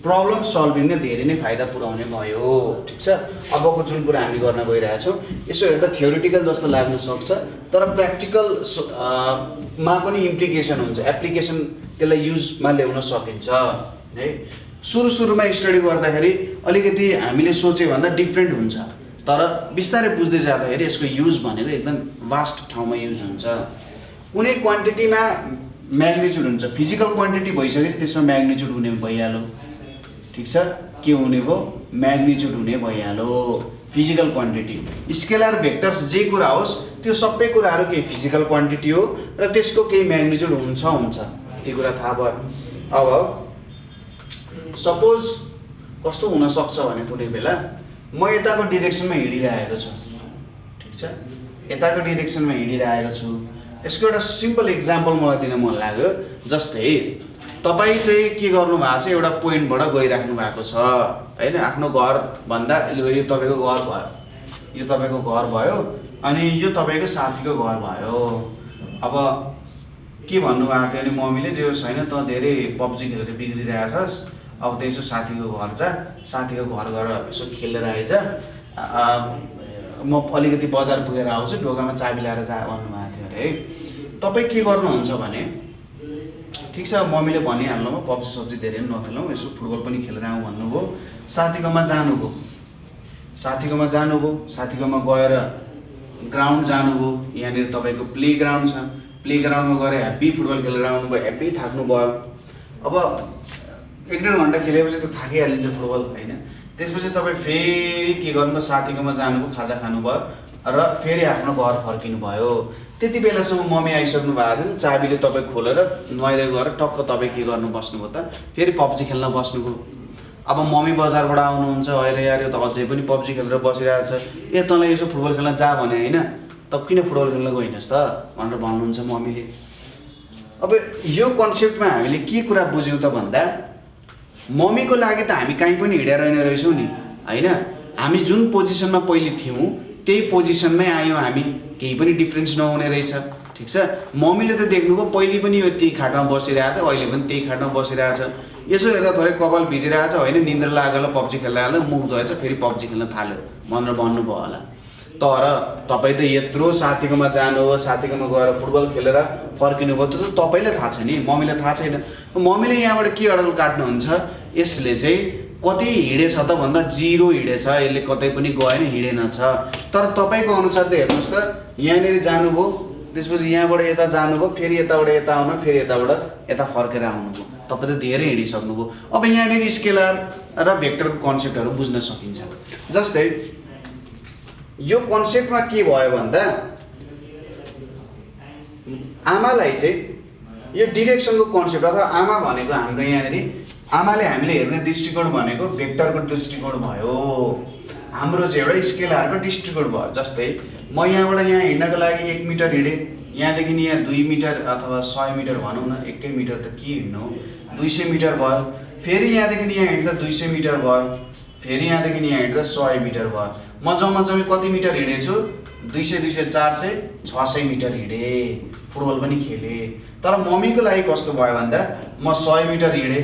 प्रब्लम सल्भिङ नै धेरै नै फाइदा पुर्याउने भयो। ठिक छ? अबको जुन कुरा हामी गर्न गइरहेछौँ यसो हेर्दा थ्योरिटिकल जस्तो लाग्न सक्छ, तर प्र्याक्टिकल मा पनि इम्प्लिकेसन हुन्छ, एप्लिकेसन त्यसलाई युजमा ल्याउन सकिन्छ है। सुरुमा स्टडी गर्दाखेरि अलिकति हामीले सोचे भन्दा डिफ्रेन्ट हुन्छ, तर बिस्तारै बुझ्दै जाँदाखेरि यसको युज भनेको एकदम वास्ट ठाउँमा युज हुन्छ। कुनै क्वान्टिटीमा म्याग्निट्युड हुन्छ, फिजिकल क्वान्टिटी भइसकेपछि त्यसमा म्याग्निट्युड हुने भइहाल्यो। ठिक छ? के हुने भयो? म्याग्निट्युड हुने भइहाल्यो, फिजिकल क्वान्टिटी। स्केलर भेक्टर्स जे कुरा होस् त्यो सबै कुराहरू केही फिजिकल क्वान्टिटी हो र त्यसको केही म्याग्निट्युड हुन्छ, त्यो कुरा थाहा भयो। अब सपोज कस्तो हुनसक्छ भने कुनै बेला म यताको डिरेक्सनमा हिँडिरहेको छु, ठिक छ, यताको डिरेक्सनमा हिँडिरहेको छु। यसको एउटा सिम्पल इक्जाम्पल मलाई दिन मन लाग्यो। जस्तै तपाईँ चाहिँ के गर्नु भएको छ, एउटा पोइन्टबाट गइराख्नु भएको छ होइन, आफ्नो घरभन्दा यो तपाईँको घर भयो, यो तपाईँको घर भयो अनि यो तपाईँको साथीको घर भयो। अब के भन्नुभएको थियो भने मम्मीले जो छैन त धेरै पब्जी खेलेर बिग्रिरहेछस्, अब त्यसो साथीको घर जा, साथीको घर गएर यसो खेलेर आइज, म अलिकति बजार पुगेर आउँछु, ढोकामा चाबी ल्याएर जा भन्नुभएको थियो अरे है। तपाईँ के गर्नुहुन्छ भने ठिक छ मम्मीले भनिहाल्नु भयो पब्जी सब्जी धेरै नखेलौँ, यसो फुटबल पनि खेलेर आउँ भन्नुभयो, साथीकोमा जानुभयो, साथीकोमा गएर ग्राउन्ड जानुभयो, यहाँनिर तपाईँको प्ले ग्राउन्ड छ, प्ले ग्राउन्डमा गएर ह्याप्पी फुटबल खेलेर आउनुभयो, ह्याप्पी थाक्नु भयो। अब 1-1.5 घन्टा खेलेपछि त थाकिहालिन्छ फुटबल होइन। त्यसपछि तपाईँ फेरि के गर्नुभयो, साथीकोमा जानुभयो, खाजा खानुभयो र फेरि आफ्नो घर फर्किनु भयो। त्यति बेलासम्म मम्मी आइसक्नु भएको थियो, चाबीले तपाईँ खोलेर नुहाइदै गएर टक्क तपाईँ के गर्नु बस्नुभयो त, फेरि पब्जी खेल्न बस्नुभयो। अब मम्मी बजारबाट आउनुहुन्छ, अरे यार यो त अझै पनि पब्जी खेलेर बसिरहेको छ, ए तँलाई यसो फुटबल खेल्न जा भने होइन, त किन फुटबल खेल्न गइनस् त भनेर भन्नुहुन्छ मम्मीले। अब यो कन्सेप्टमा हामीले के कुरा बुझ्यौँ त भन्दा, मम्मीको लागि त हामी कहीँ पनि हिँडिरहेन रहेछौँ नि होइन, हामी जुन पोजिसनमा पहिले थियौँ त्यही पोजिसनमै आयौँ हामी, केही पनि डिफ्रेन्स नहुने रहेछ। ठिक छ? मम्मीले त देख्नुभयो पहिले पनि यो त्यही खाटमा बसिरहेको थियो, अहिले पनि त्यही खाटमा बसिरहेको छ, यसो हेर्दा थोरै कपाल भिजिरहेको छ होइन, निन्द्रा लागेर पब्जी खेल्न हाल्दा मुख धोएछ, फेरि पब्जी खेल्न थाल्यो भनेर भन्नुभयो होला। तर तपाईँ त यत्रो साथीकोमा जानु हो, साथीकोमा गएर फुटबल खेलेर फर्किनु भयो, त्यो त तपाईँलाई थाहा छ नि, मम्मीलाई थाहा छैन। मम्मीले यहाँबाट के अडल काट्नुहुन्छ, यसले चाहिँ कति हिँडेछ त भन्दा 0 हिँडेछ, यसले कतै पनि गएन, हिँडेन छ। तर तपाईँको अनुसार त हेर्नुहोस् त, यहाँनिर जानुभयो, त्यसपछि यहाँबाट यता जानुभयो, फेरि यताबाट यता आउनु, फेरि यताबाट यता फर्केर आउनुभयो, तपाईँ त धेरै हिँडिसक्नुभयो। अब यहाँनिर स्केलर र भेक्टरको कन्सेप्टहरू बुझ्न सकिन्छ। जस्तै यो कन्सेप्टमा के भयो भन्दा, आमालाई चाहिँ यो डिरेक्सनको कन्सेप्ट अथवा आमा भनेको हाम्रो यहाँनिर आमाले हामीले हेर्ने दृष्टिकोण भनेको भेक्टरको दृष्टिकोण भयो, हाम्रो चाहिँ एउटा स्केलरको दृष्टिकोण भयो। जस्तै म यहाँबाट यहाँ हिँड्नको लागि 1 मिटर हिँडेँ, यहाँदेखि यहाँ 2 मिटर अथवा 100 मिटर भनौँ न, 1 मिटर त के हिँड्नु, 200 मिटर भयो, फेरि यहाँदेखि यहाँ हिँड्दा 200 मिटर भयो, फेरि यहाँदेखि यहाँ हिँड्दा 100 मिटर भयो। म जम्मा कति मिटर हिँडेछु, 200, 200, 400, 600 मिटर हिँडेँ, फुटबल पनि खेलेँ। तर मम्मीको लागि कस्तो भयो भन्दा, म 100 मिटर हिँडेँ,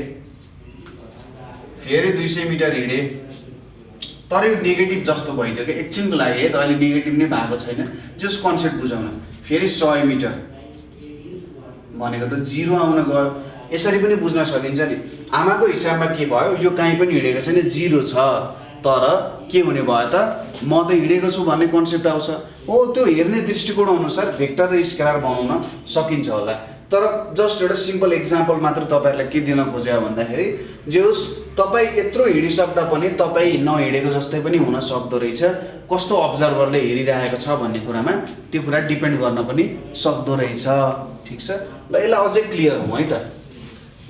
फेरि 200 मिटर हिँडेँ, तर यो नेगेटिभ जस्तो भइदियो कि एकछिनको लागि है त, अहिले नेगेटिभ नै भएको छैन, जस कन्सेप्ट बुझाउन। फेरि 100 मिटर भनेको त 0 आउन गयो, यसरी पनि बुझ्न सकिन्छ नि। आमाको हिसाबमा के भयो, यो कहीँ पनि हिँडेको छैन, 0 छ, तर के हुने भयो त, म त हिँडेको छु भन्ने कन्सेप्ट आउँछ। हो, त्यो हेर्ने दृष्टिकोण अनुसार भेक्टर र स्केलर बनाउन सकिन्छ होला। तर जस्ट एउटा सिम्पल एक्जाम्पल मात्र तपाईहरुलाई के दिन खोजे भन्दाखेरि जे होस् तपाई यत्रो हिडिसक्दा पनि तपाई नहिडेको जस्तै पनि हुन सक्दो रहेछ कस्तो अब्जर्भरले हेरिरहेको छ भन्ने कुरामा त्यो कुरा डिपेन्ड गर्न पनि सक्दो रहेछ ठीक छ ल यसलाई अझै क्लियर हौं है त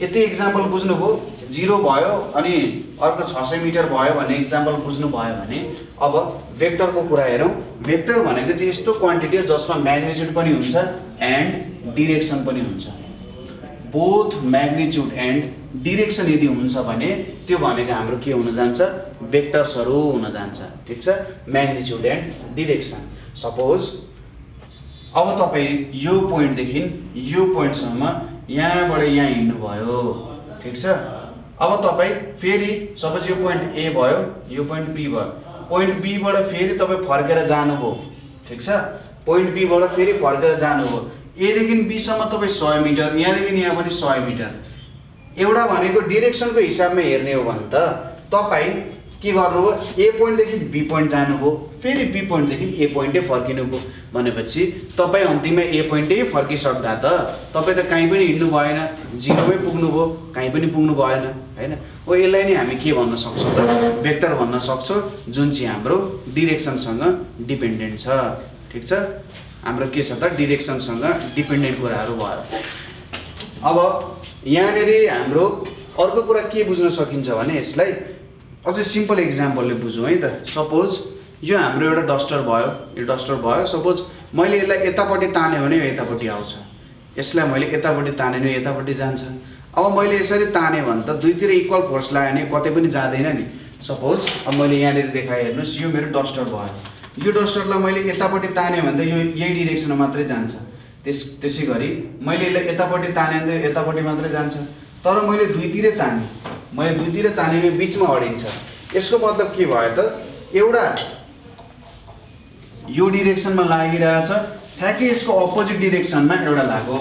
यति एक्जाम्पल बुझ्नुभयो 0 भयो अनि अर्को 600 मिटर भयो भन्ने एक्जाम्पल बुझ्नु भयो भने अब भेक्टरको कुरा हेरौं भेक्टर भनेको चाहिँ यस्तो क्वान्टिटी हो जसमा म्याग्निट्युड पनि हुन्छ एन्ड डिरेक्सन पनि हुन्छ बोथ म्याग्निट्युड एन्ड डिरेक्सन यदि हुन्छ भने त्यो भनेको हाम्रो के हुन जान्छ भेक्टर्सहरु हुन जान्छ ठीक छ म्याग्निट्युड एन्ड डिरेक्सन सपोज अब तपाई यो पोइन्ट देखि यो पोइन्ट सम्म यहाँबाट यहाँ हिड्नु भयो ठीक छ अब तपाई फेरि सपोज यो पोइन्ट ए भयो यो पोइन्ट बी भयो पोइन्ट बी बाट फेरि तपाई फर्केर जानुभयो ठीक छ पोइन्ट बी बाट फेरि फर्केर जानुभयो ए देखि बी सम्म तपाई 100 मिटर यहाँ देखि यहाँ पनि 100 मिटर एउटा भनेको डिरेक्सनको हिसाबमा हेर्ने हो भने त तपाई के गर्नुभयो ए पोइन्ट देखि बी पोइन्ट जानुभयो फेरि बी पोइन्ट देखि ए पोइन्टै फर्किनुभयो भनेपछि तपाई अन्तिममा ए पोइन्टै फर्किसक्दा त तपाई त कहीँ पनि हिड्नु भएन जिरोमै पुग्नुभयो कहीँ पनि पुग्नु भएन हैन ओ यसलाई नै हामी के भन्न सक्छौं त भेक्टर भन्न सक्छौं जुन चाहिँ हाम्रो डिरेक्सनसँग डिपेन्डेन्ट छ ठीक छ हाम्रो के छ त डिरेक्सनसँग डिपेन्डेन्ट कुराहरु भयो अब यहाँनेरि हाम्रो अर्को कुरा के बुझ्न सकिन्छ भने यसलाई अझै सिम्पल एक्जाम्पलले बुझौं है त सपोज यो हाम्रो एउटा डस्टर भयो सपोज मैले यसलाई यतापट्टि ताने भने यो यतापट्टि आउँछ यसलाई मैले यतापट्टि ताने भने यतापट्टि जान्छ अब मैले यसरी ताने भने त दुईतिर इक्वल फोर्स लगाए भने कतै पनि जाँदैन नि सपोज अब मैले यहाँनेर देखाए हेर्नुस् यो मेरो डस्टर भयो यो डस्टरलाई मैले यतापट्टि ताने भने त यो यही डिरेक्सनमा मात्रै जान्छ त्यसैगरी मैले यसलाई यतापट्टि ताने भने त यतापट्टि मात्रै जान्छ तर मैले दुईतिर ताने बीचमा अडिन्छ यसको मतलब के भयो त एउटा यो डिरेक्सनमा लागिरहेछ ठ्याक्कै यसको अपोजिट डिरेक्सनमा एउटा लाग्यो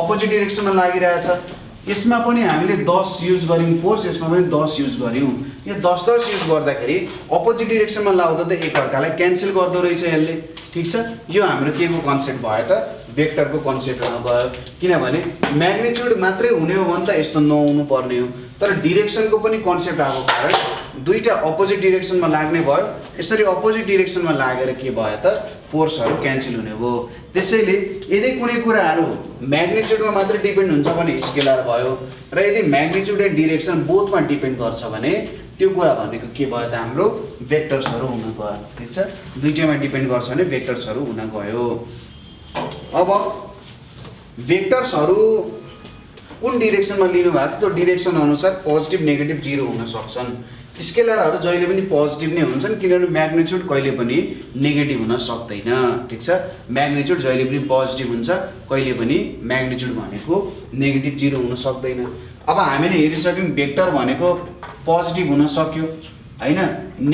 अपोजिट डिरेक्सनमा लागिरहेछ यसमा पनि हामीले 10 युज गर्यौं फोर्स यसमा पनि 10 युज गर्यौं यो 10 युज गर्दाखेरि अपोजिट डिरेक्सनमा लाउँदा त एक अर्कालाई क्यान्सल गर्दो रहेछ यसले ठीक छ यो हाम्रो के को कन्सेप्ट भयो त भेक्टरको कन्सेप्ट हुन गयो किनभने म्याग्निट्युड मात्रै हुने हो भने त यस्तो नहुनु पर्ने हो तर डिरेक्सनको पनि कन्सेप्ट आएको कारण दुईटा अपोजिट डिरेक्सनमा लाग्ने भयो यसरी अपोजिट डिरेक्सनमा लागेर के भयो त फोर्सहरु क्यान्सल हुने हो त्यसैले यदि कुनै कुराहरु म्याग्निट्युडमा मात्र डिपेन्ड हुन्छ भने स्केलर भयो र यदि म्याग्निट्युड र डिरेक्सन बोथमा डिपेन्ड गर्छ भने त्यो कुरा भनेको के भयो त हाम्रो भेक्टर्सहरु हुन गयो ठीक छ दुईटैमा डिपेन्ड गर्छ भने भेक्टर्सहरु हुन गयो अब भेक्टर्सहरु कुन डिरेक्सनमा लिनु भएको छ त्यो डिरेक्सन अनुसार पोजिटिभ नेगेटिभ जिरो हुन सक्छन् स्केलरहरु जहिले पनि पोजिटिभ नै हुन्छन् किनभने म्याग्निट्युड कहिले पनि नेगेटिभ हुन सक्दैन ठीक छ म्याग्निट्युड जहिले पनि पोजिटिभ हुन्छ कहिले पनि म्याग्निट्युड भनेको नेगेटिभ जिरो हुन सक्दैन अब हामीले हेरिसक्यौं भेक्टर भनेको पोजिटिभ हुन सक्यो हैन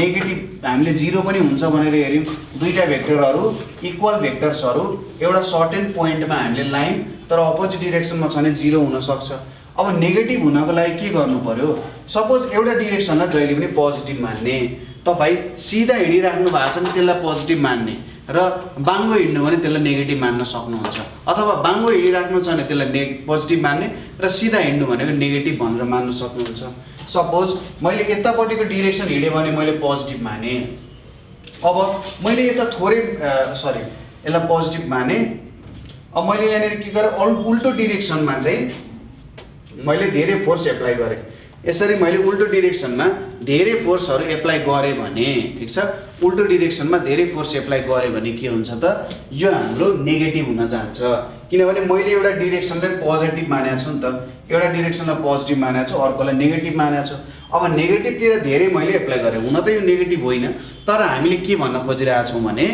नेगेटिभ हामीले जिरो पनि हुन्छ भनेर हेर्यौं दुईटा भेक्टरहरु इक्वल भेक्टर्सहरु एउटा सर्टेन पोइन्टमा हामीले लाइन तर अपोजिट डिरेक्सनमा छ भने जिरो हुन सक्छ अब नेगेटिभ हुनको लागि के गर्नु पर्यो सपोज एउटा डिरेक्सनलाई जहिले पनि पोजिटिभ मान्ने तपाई सिधा हिडिराख्नु भएको छ नि त्यसलाई पोजिटिभ मान्ने र बाङ्गो हिड्नु भने त्यसलाई नेगेटिभ मान्न सक्नुहुन्छ अथवा बाङ्गो हिडिराख्नु छ भने त्यसलाई पोजिटिभ मान्ने र सिधा हिड्नु भनेको नेगेटिभ भनेर मान्न सक्नुहुन्छ सपोज मैले यतापट्टिको डिरेक्सन हिडे भने मैले पोजिटिभ माने अब मैले यता थोरै यसलाई पोजिटिभ माने अब मैले यहाँनेर के गरे उल्टो डिरेक्सनमा चाहिँ मैले धेरै फोर्स एप्लाई गरे यसरी मैले उल्टो डिरेक्सनमा धेरै फोर्सहरु एप्लाई गरे भने ठीक छ उल्टो डिरेक्सनमा धेरै फोर्स एप्लाई गरे भने के हुन्छ त यो हाम्रो नेगेटिभ हुन जान्छ किनभने मैले एउटा डिरेक्सनलाई पोजिटिभ मानेको छु नि त एउटा डिरेक्सनलाई पोजिटिभ मानेको छु अर्कोलाई नेगेटिभ मानेको छु अब नेगेटिभ तिर धेरै मैले एप्लाई गरे हुन त यो नेगेटिभ होइन तर हामीले के भन्न खोजिरहेका छौं भने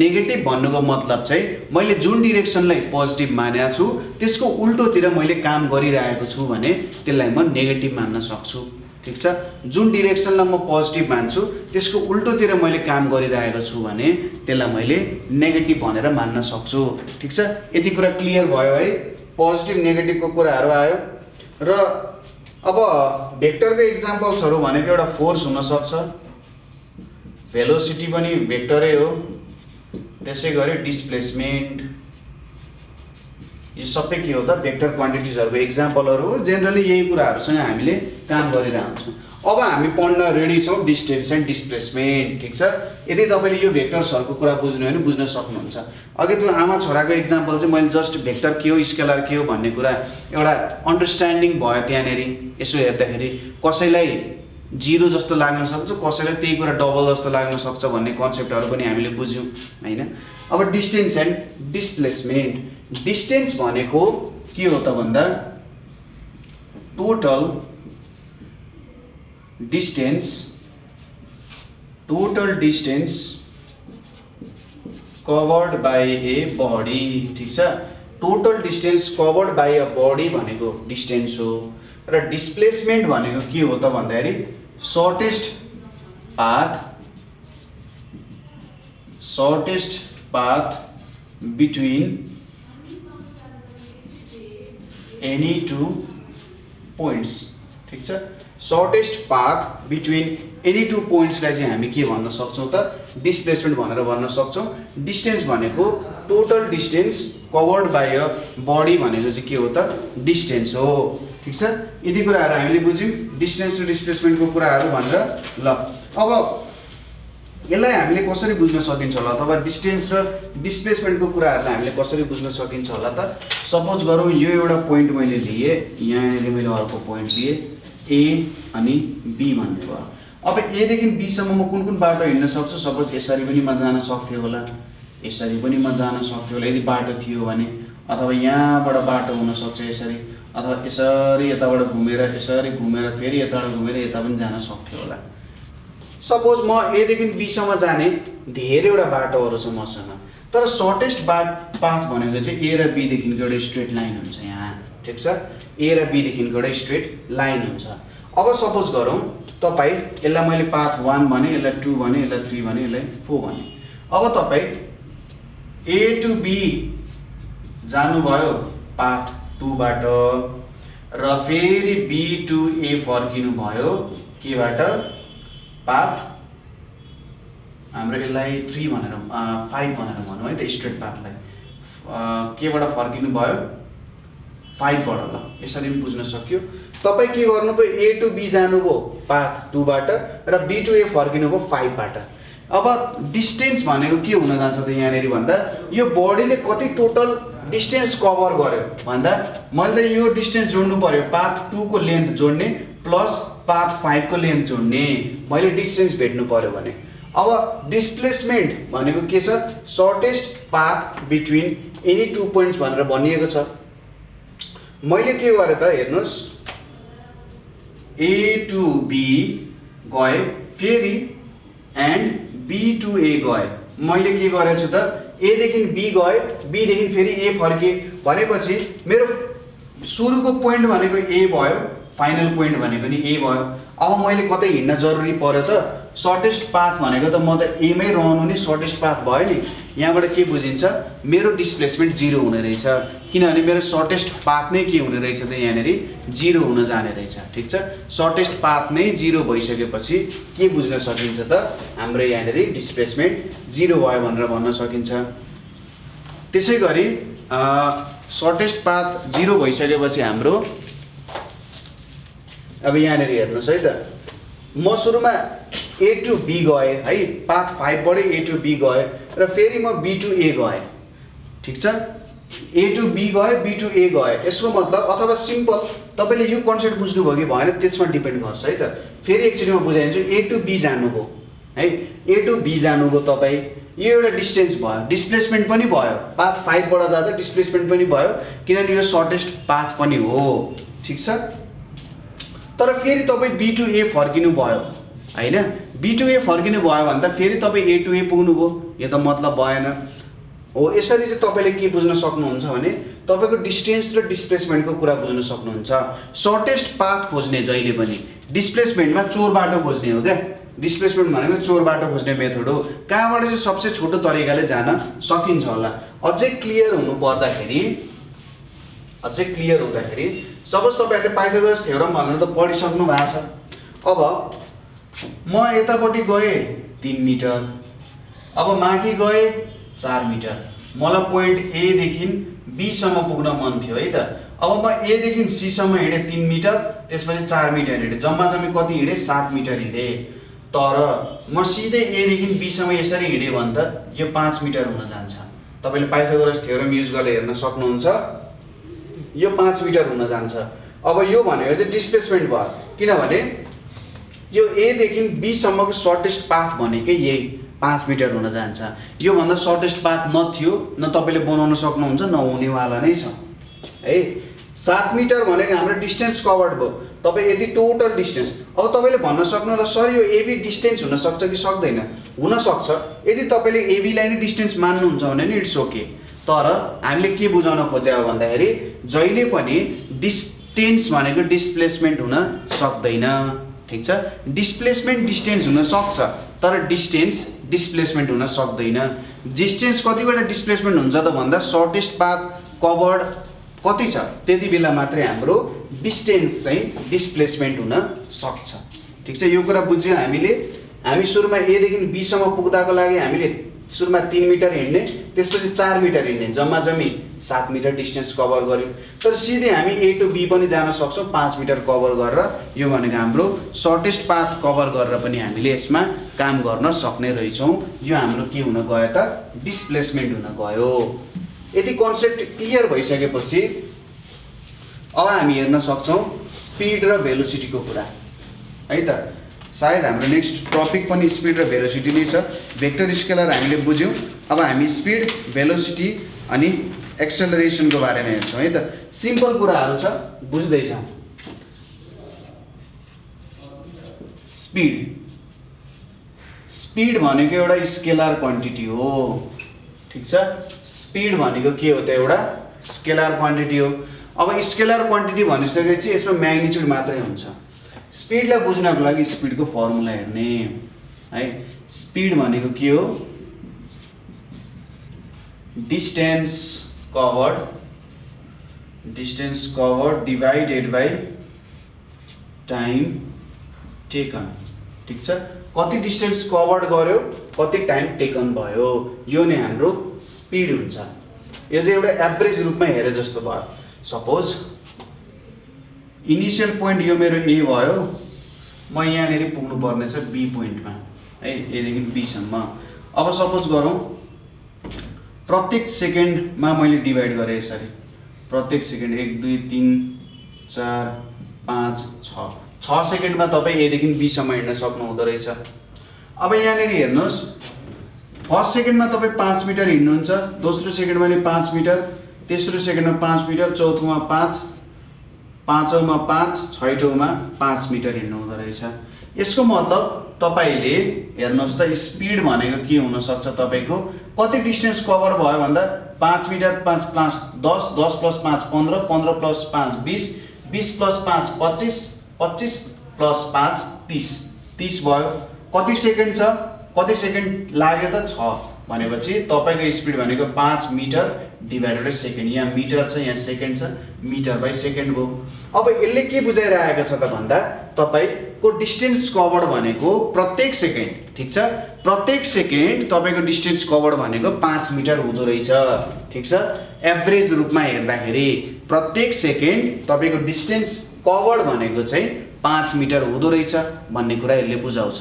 नेगेटिभ भन्नुको मतलब चाहिँ मैले जुन डिरेक्सनलाई पोजिटिभ मानेको छु त्यसको उल्टोतिर मैले काम गरिरहेको छु भने त्यसलाई म नेगेटिभ मान्न सक्छु ठीक छ जुन डिरेक्सनलाई म पोजिटिभ मान्छु त्यसको उल्टोतिर मैले काम गरिरहेको छु भने त्यसलाई मैले नेगेटिभ भनेर मान्न सक्छु ठीक छ यति कुरा क्लियर भयो है पोजिटिभ नेगेटिभको कुराहरु आयो र अब भेक्टरको एक्जाम्पल्सहरु भनेको एउटा फोर्स हुन सक्छ भेलोसिटी पनि भेक्टरै हो त्यसैगरी डिस्प्लेसमेन्ट यो सबै के हो त भेक्टर क्वान्टिटिजहरुको एक्जाम्पलहरु हो। जेनरली यही कुराहरुसँग हामीले काम गरिरहन्छौँ। अब हामी पढ्न रेडी छौँ डिस्टेन्स एन्ड डिस्प्लेसमेन्ट। ठीक छ, यदि तपाईले यो भेक्टर्सहरुको कुरा बुझ्नु हो भने बुझ्न सक्नुहुन्छ। अघि त्यो आमा छोराको एक्जाम्पल चाहिँ मैले जस्ट भेक्टर के हो स्केलर के हो भन्ने कुरा एउटा अन्डरस्ट्यान्डिङ भयो त्यहाँनेरि। यसो हेर्दाखेरि कसैलाई 0 जस्तो लाग्न सक्छ, कसैलाई त्यही कुरा डबल जस्तो लाग्न सक्छ भन्ने कन्सेप्टहरु पनि हामीले बुझ्यौं हैन। अब डिस्टेन्स एन्ड डिस्प्लेसमेन्ट। डिस्टेन्स भनेको के हो त भन्दा total distance covered by a body. ठीक छ, total distance covered by a body भनेको डिस्टेन्स हो। र डिस्प्लेसमेन्ट भनेको के हो त भन्दाखेरि shortest path between any two points. ठीक छ, shortest path between any two पोइन्ट्सलाई चाहिँ हामी के भन्न सक्छौँ त डिस्प्लेसमेन्ट भनेर भन्न सक्छौँ। डिस्टेन्स भनेको total distance covered by a body भनेको चाहिँ के हो त डिस्टेन्स हो। ठीक छ, यति कुराहरु हामीले बुझ्यौं डिस्टेन्स र डिस्प्लेसमेन्टको कुराहरु भनेर। ल अब यसलाई हामीले कसरी बुझ्न सकिन्छ होला अथवा डिस्टेन्स र डिस्प्लेसमेन्टको कुराहरुलाई हामीले कसरी बुझ्न सकिन्छ होला त। सपोज गरौँ यो एउटा पोइन्ट मैले लिए, यहाँनिर मैले अर्को पोइन्ट लिए ए अनि बी भन्ने भयो। अब ए देखि बी सम्म म कुन बाटो हिड्न सक्छु? सपोज यसरी पनि म जान सक्थे होला, यसरी पनि म जान सक्थे होला यदि बाटो थियो भने, अथवा यहाँबाट बाटो हुन सक्छ यसरी, अथवा यसरी यताबाट घुमेर यसरी घुमेर फेरि यताबाट घुमेर यता पनि जान सक्थे होला। सपोज म ए देखि बी सम्म जाने धेरैवटा बाटोहरु छ मसँग, तर सर्टेस्ट पाथ भनेको चाहिँ ए र बी देखिको एउटा स्ट्रेट लाइन हुन्छ यहाँ। ठीक छ, ए र बी देखिको एउटा स्ट्रेट लाइन हुन्छ। अब सपोज गरौँ तपाई यसलाई मैले पाथ 1 भने, यसलाई 2 भने, यसलाई 3 भने, यसलाई 4 भने। अब तपाई ए टु बी जानुभयो पाथ 2 बाट र फेरि बी टु ए फर्किनु भयो केबाट? पाथ हाम्रो यसलाई 3 भनेर 5 भनेर भनौँ है त स्ट्रेट पाथलाई। केबाट फर्किनु भयो? 5 बाट। ल यसरी पनि बुझ्न सक्यो। तपाई के गर्नुभयो? ए टु बी जानुभयो पाथ 2 बाट र बी टु ए फर्किनु भयो 5 बाट। अब डिस्टेन्स भनेको के हुन जान्छ त यहाँनेरि भन्दा यो बडीले कति टोटल डिस्टेन्स कभर गर्यो भन्दा मैले यो डिस्टेन्स जोड्नु पर्यो, पाथ 2 को लेन्थ जोड्ने प्लस पाथ 5 को लेन्थ जोड्ने, मैले डिस्टेन्स भेट्नु पर्यो भने। अब डिस्प्लेसमेन्ट भनेको के छ? Shortest path between any two points भनेर भनिएको छ। मैले के गरे त हेर्नुस्, ए टु बी गए फेरि एन्ड बी टु ए गए। मैले के गरेछु त ए देखि बी गए, बी देखि फेरि ए फर्के भनेपछि मेरो सुरुको पोइन्ट भनेको ए भयो, फाइनल पोइन्ट भनेको नि ए भयो। अब मैले कतै हिड्न जरुरी पर्यो त सर्टेस्ट पाथ भनेको त म त एमै रहनु नि सर्टेस्ट पाथ भयो नि। यहाँबाट के बुझिन्छ? मेरो डिस्प्लेसमेन्ट 0 हुने रहेछ, किनभने मेरो सर्टेस्ट पाथ नै के हुने रहेछ त यहाँनेरि 0 हुन जाने रहेछ। ठीक छ, सर्टेस्ट पाथ नै 0 भइसकेपछि के बुझ्न सकिन्छ त हाम्रो यहाँनेरि डिस्प्लेसमेन्ट 0 भयो भनेर भन्न सकिन्छ। त्यसैगरी सर्टेस्ट पाथ 0 भइसकेपछि हाम्रो अब यहाँनेरि हेर्नुस् है त, म सुरुमा ए टु बी गए है, पाथ 5 बाट ए टु बी गए र फेरि म बी टु ए गए। ठीक छ, ए टु बी गए, बी टु ए गए। यसको मतलब अथवा सिम्पल तपाईले यो कन्सेप्ट बुझ्नुभयो कि भएन त्यसमा डिपेन्ड गर्छ है त। फेरि एकचोटि म बुझाइदिन्छु। ए टु बी जानुभयो है, ए टु बी जानुभयो तपाई, यो एउटा डिस्टेन्स भयो, डिस्प्लेसमेन्ट पनि भयो। पाथ 5 बाट जाँदा डिस्प्लेसमेन्ट पनि भयो किनभने यो सर्टेस्ट पाथ पनि हो। ठीक छ, तर फेरि तपाई बी टु ए फर्किनु भयो हैन, बी टु ए फर्किनु भयो भन्दा फेरि तपाई ए टु ए पुग्नु भयो, यो त मतलब भएन हो। यसरी चाहिँ तपाईले के बुझ्न सक्नुहुन्छ भने तपाईको डिस्टेन्स र डिस्प्लेसमेन्टको कुरा बुझ्न सक्नुहुन्छ। सर्टेस्ट पाथ खोज्ने जहिले पनि डिस्प्लेसमेन्टमा चोर बाटो खोज्ने हो क्या। डिस्प्लेसमेन्ट भनेको चोर बाटो खोज्ने मेथड हो, कहाँबाट चाहिँ सबसे छोटो तरिकाले जान सकिन्छ होला। अझै क्लियर हुँदाखेरि सपोज तपाईहरुले पाइथागोरस थ्योरम भनेर त पढिसक्नु भएको छ। अब म यतापट्टि गए 3 मिटर, अब माथि गए 4 मिटर, मलाई पोइन्ट ए देखि बी सम्म पुग्न मन थियो है त। अब म ए देखि सी सम्म हिँडे 3 मिटर, त्यसपछि 4 मिटर हिँडे, जम्मा जम्मी कति हिँडे 7 मिटर हिँडे। तर म सिधै ए देखि बी सम्म यसरी हिँडे भने त यो 5 मिटर हुन जान्छ। तपाईले पाइथागोरस थ्योरम युज गरेर हेर्न सक्नुहुन्छ, यो 5 मिटर हुन जान्छ। अब यो भनेको चाहिँ डिस्प्लेसमेन्ट भयो, किनभने यो ए देखि बी सम्मको सर्टेस्ट पाथ भनेकै यही 5 मिटर हुन जान्छ। यो भन्दा सर्टेस्ट पाथ न थियो न तपाईले बनाउन सक्नुहुन्छ, न हुनेवाला नै छ है। 7 मिटर भनेको हाम्रो डिस्टेन्स कभर्ड भयो। तपाईँ यति टोटल डिस्टेन्स, अब तपाईँले भन्न सक्नुहुन्छ सर यो एबी डिस्टेन्स हुन सक्छ कि सक्दैन? हुन सक्छ। यदि तपाईँले एबीलाई नै डिस्टेन्स मान्नुहुन्छ भने नि इट्स ओके। तर हामीले के बुझाउन खोजेको भन्दाखेरि जहिले पनि डिस्टेन्स भनेको डिस्प्लेसमेन्ट हुन सक्दैन, ठिक छ? डिस्प्लेसमेन्ट डिस्टेन्स हुन सक्छ तर डिस्टेन्स डिस्प्लेसमेन्ट हुन सक्दैन। डिस्टेन्स कतिवटा डिस्प्लेसमेन्ट हुन्छ त भन्दा सर्टेस्ट पाथ कभर्ड कति छ त्यति बेला मात्रै हाम्रो डिस्टेन्स चाहिँ डिस्प्लेसमेन्ट हुन सक्छ, ठिक छ? यो कुरा बुझ्यौँ हामीले। हामी सुरुमा ए देखि बी सम्म पुग्दाको लागि हामीले सुरुमा 3 मिटर हिँड्ने, त्यसपछि 4 मिटर हिँड्ने, जम्मा जम्मी 7 मिटर डिस्टेन्स कभर गर्यौँ। तर सिधै हामी ए टु बी पनि जान सक्छौँ 5 मिटर कभर गरेर। यो भनेको हाम्रो सर्टेस्ट पाथ कभर गरेर पनि हामीले यसमा काम गर्न सक्ने रहेछौँ। यो हाम्रो के हुन गयो त? डिस्प्लेसमेन्ट हुन गयो। यदि कन्सेप्ट क्लियर भइसकेपछि अब हामी हेर्न सक्छौँ स्पिड र भेलोसिटीको कुरा है त। सायद हाम्रो नेक्स्ट टपिक पनि स्पिड र भेलोसिटी नै छ। भेक्टर स्केलर हामीले बुझ्यौँ। अब हामी स्पिड, भेलोसिटी अनि एक्सेलरेसनको बारेमा हेर्छौँ है त। सिम्पल कुराहरू छ, बुझ्दैछौँ। स्पिड भनेको एउटा स्केलर क्वान्टिटी हो, ठिक छ? स्पिड भनेको के हो त? एउटा स्केलर क्वान्टिटी हो। अब स्केलर क्वान्टिटी भनिसकेपछि यसमा म्याग्निट्युड मात्रै हुन्छ। स्पिडलाई बुझ्नको लागि स्पिडको फर्मुला हेर्ने है। स्पिड भनेको के हो? Distance covered divided by time taken, ठिक छ? कति डिस्टेन्स कभर्ड गर्यो, कति टाइम टेकन भयो, यो नै हाम्रो स्पिड हुन्छ। यो चाहिँ एउटा एभरेज रूपमा हेरे जस्तो भयो। सपोज इनिसियल पोइन्ट यो मेरो ए भयो, म यहाँनिर पुग्नु पर्ने छ बी पोइन्टमा है, एदेखि बीसम्म। अब सपोज गरौँ प्रत्येक सेकेन्डमा मैले डिभाइड गरेँ यसरी, प्रत्येक सेकेन्ड 1 2 3 4 5 6 सेकेन्डमा तपाईँ एदेखि बीसम्म हिँड्न सक्नु हुँदो रहेछ। अब यहाँनिर हेर्नुहोस्, फर्स्ट सेकेन्डमा तपाईँ 5 मिटर हिँड्नुहुन्छ, दोस्रो सेकेन्डमा नि 5 मिटर, तेस्रो सेकेन्डमा 5 मिटर, चौथोमा 5, पाँचौँमा 5, छैटौँमा 5 मिटर हिँड्नु हुँदो रहेछ। यसको मतलब तपाईँले हेर्नुहोस् त स्पिड भनेको के हुनसक्छ तपाईँको? कति डिस्टेन्स कभर भयो भन्दा 5 मिटर 5 5 10, 10 + 5 15, 15 + 5 20, 20 + 5 25, 25 + 5 30, 30 भयो। कति सेकेन्ड छ? कति सेकेन्ड लाग्यो त? 6 भनेपछि तपाईको स्पिड भनेको 5 मिटर डिभाइडेड बाइ सेकेन्ड। यहाँ मिटर छ, यहाँ सेकेन्ड छ, मिटर बाइ सेकेन्ड भयो। अब यसले के बुझाइरहेको छ त भन्दा तपाईको डिस्टेन्स कभर्ड भनेको प्रत्येक सेकेन्ड, ठिक छ? प्रत्येक सेकेन्ड तपाईको डिस्टेन्स कभर्ड भनेको 5 मिटर हुँदो रहेछ, ठिक छ? एभरेज रूपमा हेर्दाखेरि प्रत्येक सेकेन्ड तपाईको डिस्टेन्स कभर्ड भनेको चाहिँ 5 मिटर हुँदो रहेछ भन्ने कुरा यसले बुझाउँछ।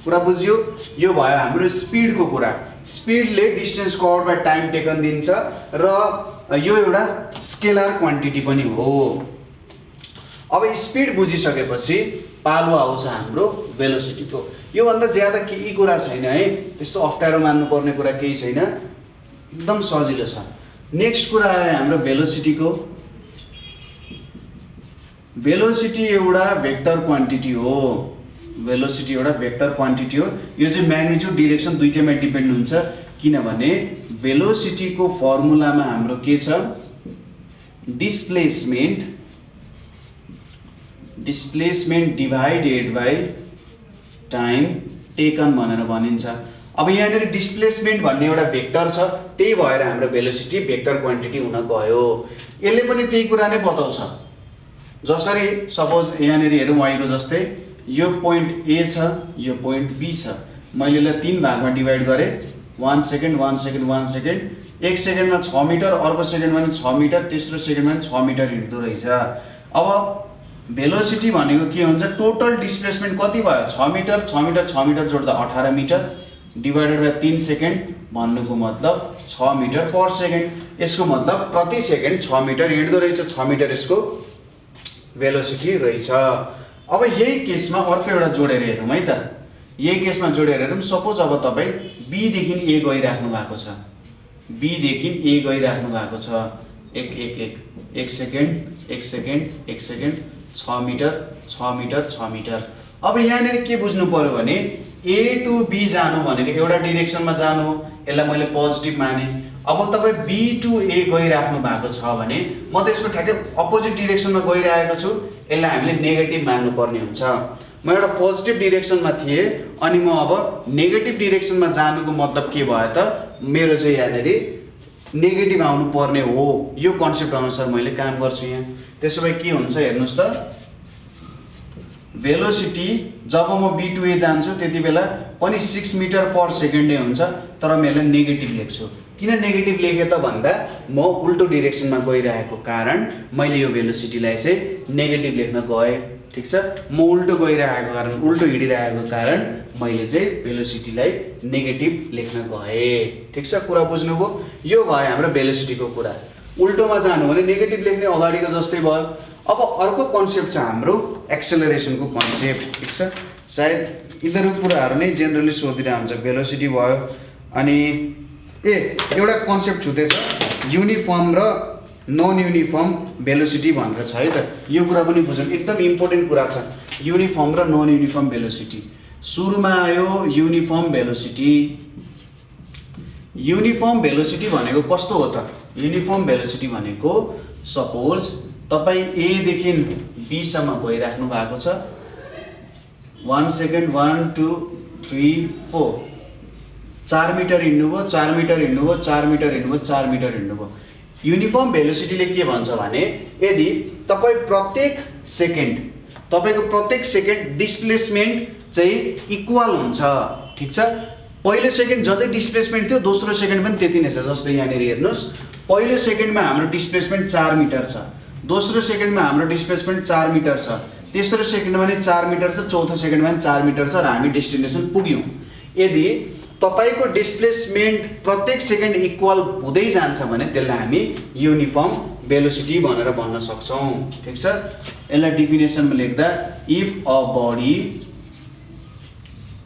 कुरा बुझ्यो? यो भयो हाम्रो स्पिडको कुरा। स्पिडले distance covered by time taken दिन्छ र यो एउटा स्केलर क्वान्टिटी पनि हो। अब स्पिड बुझिसकेपछि पालो आउँछ हाम्रो भेलोसिटीको। योभन्दा ज्यादा केही कुरा छैन है, त्यस्तो अप्ठ्यारो मान्नुपर्ने कुरा केही छैन, एकदम सजिलो छ। नेक्स्ट कुरा आयो हाम्रो भेलोसिटीको। भेलोसिटी एउटा भेक्टर क्वान्टिटी हो। भेलोसिटी एउटा भेक्टर क्वान्टिटी हो। यो चाहिँ म्याग्निट्युड डिरेक्सन दुईटैमा डिपेन्ड हुन्छ, किनभने भेलोसिटीको फर्मुलामा हाम्रो के छ? Displacement divided by time taken भनेर भनिन्छ। अब यहाँनिर डिस्प्लेसमेन्ट भन्ने एउटा भेक्टर छ, त्यही भएर हाम्रो भेलोसिटी भेक्टर क्वान्टिटी हुन गयो। यसले पनि त्यही कुरा नै बताउँछ। जसरी सपोज यहाँनिर हेरौँ वाइको जस्तै, यो पोइन्ट ए छ, यो पोइन्ट बी छ, मैले यसलाई 3 भागमा डिभाइड गरेँ, 1 सेकेन्ड 1 सेकेन्ड 1 सेकेन्ड एक सेकेन्डमा 6 मिटर, अर्को सेकेन्डमा पनि 6 मिटर, तेस्रो सेकेन्डमा पनि 6 मिटर हिँड्दो रहेछ। अब भेलोसिटी भनेको के हुन्छ, टोटल डिस्प्लेसमेन्ट कति भयो, 6 metre 6 metre 6 metre जोड्दा 18 metre divided by 3 second, भन्नुको मतलब 6 मिटर पर सेकेन्ड। यसको मतलब प्रति सेकेन्ड 6 मिटर हिँड्दो रहेछ, 6 मिटर यसको भेलोसिटी रहेछ। अब यही केसमा अर्को एउटा जोडेर हेरौँ है त। यही केसमा जोडेर हेरौँ। सपोज अब तपाईँ बीदेखि ए गइराख्नु भएको छ, बीदेखि ए गइराख्नु भएको छ, एक सेकेन्ड 6 मिटर 6 मिटर 6 मिटर। अब यहाँनिर के बुझ्नु पर्यो भने ए टु बी जानु भनेको एउटा डिरेक्सनमा जानु हो, यसलाई मैले पोजिटिभ माने। अब तपाईँ बी टु ए गइराख्नु भएको छ भने म त यसको ठ्याक्कै अपोजिट डिरेक्सनमा गइरहेको छु, यसलाई हामीले नेगेटिभ मान्नुपर्ने हुन्छ। म एउटा पोजिटिभ डिरेक्सनमा थिएँ अनि म अब नेगेटिभ डिरेक्सनमा जानुको मतलब के भयो त, मेरो चाहिँ यहाँनिर नेगेटिभ आउनु पर्ने हो। यो कन्सेप्ट अनुसार मैले काम गर्छु यहाँ। त्यसो भए के हुन्छ हेर्नुहोस् त, भेलोसिटी जब म बी टु ए जान्छु त्यति बेला पनि 6 मिटर पर सेकेन्डै हुन्छ, तर म यसलाई नेगेटिभ लेख्छु। किन नेगेटिभ लेखेँ त भन्दा म उल्टो डिरेक्सनमा गइरहेको कारण मैले यो भेलोसिटीलाई चाहिँ नेगेटिभ लेख्न गएँ। ठिक छ, म उल्टो गइरहेको कारण, उल्टो हिँडिरहेको कारण मैले चाहिँ भेलोसिटीलाई नेगेटिभ लेख्न गएँ। ठिक छ, कुरा बुझ्नुभयो? यो भयो हाम्रो भेलोसिटीको कुरा। उल्टोमा जानु भने नेगेटिभ लेख्ने अगाडिको जस्तै भयो। अब अर्को कन्सेप्ट छ हाम्रो एक्सेलरेसनको कन्सेप्ट। ठिक छ, सायद यिनीहरू कुराहरू नै जेनरली सोधिरहन्छ। भेलोसिटी भयो अनि एउटा कन्सेप्ट छुटेछ, युनिफर्म र नन युनिफर्म भेलोसिटी भनेर छ है त। यो कुरा पनि बुझौँ, एकदम इम्पोर्टेन्ट कुरा छ। युनिफर्म र नन युनिफर्म भेलोसिटी। सुरुमा आयो युनिफर्म भेलोसिटी। युनिफर्म भेलोसिटी भनेको कस्तो हो त? युनिफर्म भेलोसिटी भनेको सपोज तपाईँ एदेखि बीसम्म गइराख्नु भएको छ, 1 सेकेन्ड 1 2 3 4 4 मिटर हिँड्नुभयो, 4 मिटर हिँड्नुभयो, 4 मिटर हिँड्नुभयो, 4 मिटर हिँड्नुभयो। युनिफर्म भेलोसिटीले के भन्छ भने यदि तपाईँ तपाईँको प्रत्येक सेकेन्ड डिस्प्लेसमेन्ट चाहिँ इक्वल हुन्छ। ठिक छ, पहिलो सेकेन्ड जति डिस्प्लेसमेन्ट थियो दोस्रो सेकेन्ड पनि त्यति नै छ। जस्तै यहाँनिर हेर्नुहोस्, पहिलो सेकेन्डमा हाम्रो डिस्प्लेसमेन्ट 4 मिटर छ, दोस्रो सेकेन्डमा हाम्रो डिस्प्लेसमेन्ट 4 मिटर छ, तेस्रो सेकेन्डमा पनि 4 मिटर छ, चौथो सेकेन्डमा पनि 4 मिटर छ र हामी डेस्टिनेसन पुग्यौँ। यदि तपाईको डिस्प्लेसमेन्ट प्रत्येक सेकेन्ड इक्वल हुँदै जान्छ भने त्यसलाई हामी युनिफर्म भेलोसिटी भनेर भन्न सक्छौँ। ठिक छ, यसलाई डेफिनेसनमा लेख्दा if a body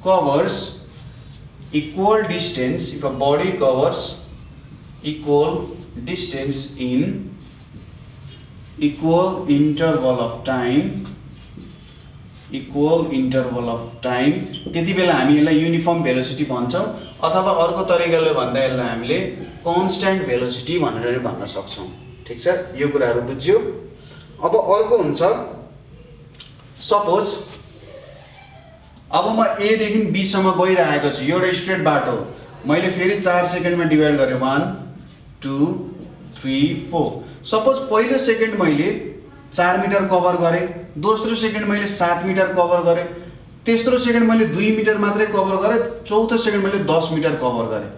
covers equal distance, if a body covers equal distance in equal interval of time, त्यति बेला हामी यसलाई युनिफर्म भेलोसिटी भन्छौँ। अथवा अर्को तरिकाले भन्दा यसलाई हामीले कन्स्ट्यान्ट भेलोसिटी भनेर भन्न सक्छौँ। ठिक छ, यो कुराहरू बुझ्यो। अब अर्को हुन्छ, सपोज अब म एदेखि बीसम्म गइरहेको छु, एउटा स्ट्रेट बाटो हो, मैले फेरि 4 सेकेन्डमा डिभाइड गरेँ, 1 2 3 4। सपोज पहिलो सेकेन्ड मैले 4 मिटर कभर गरेँ, दोस्रो सेकेन्ड मैले 7 मिटर कभर गरेँ, तेस्रो सेकेन्ड मैले 2 मिटर मात्रै कभर गरेँ, चौथो सेकेन्ड मैले 10 मिटर कभर गरेँ।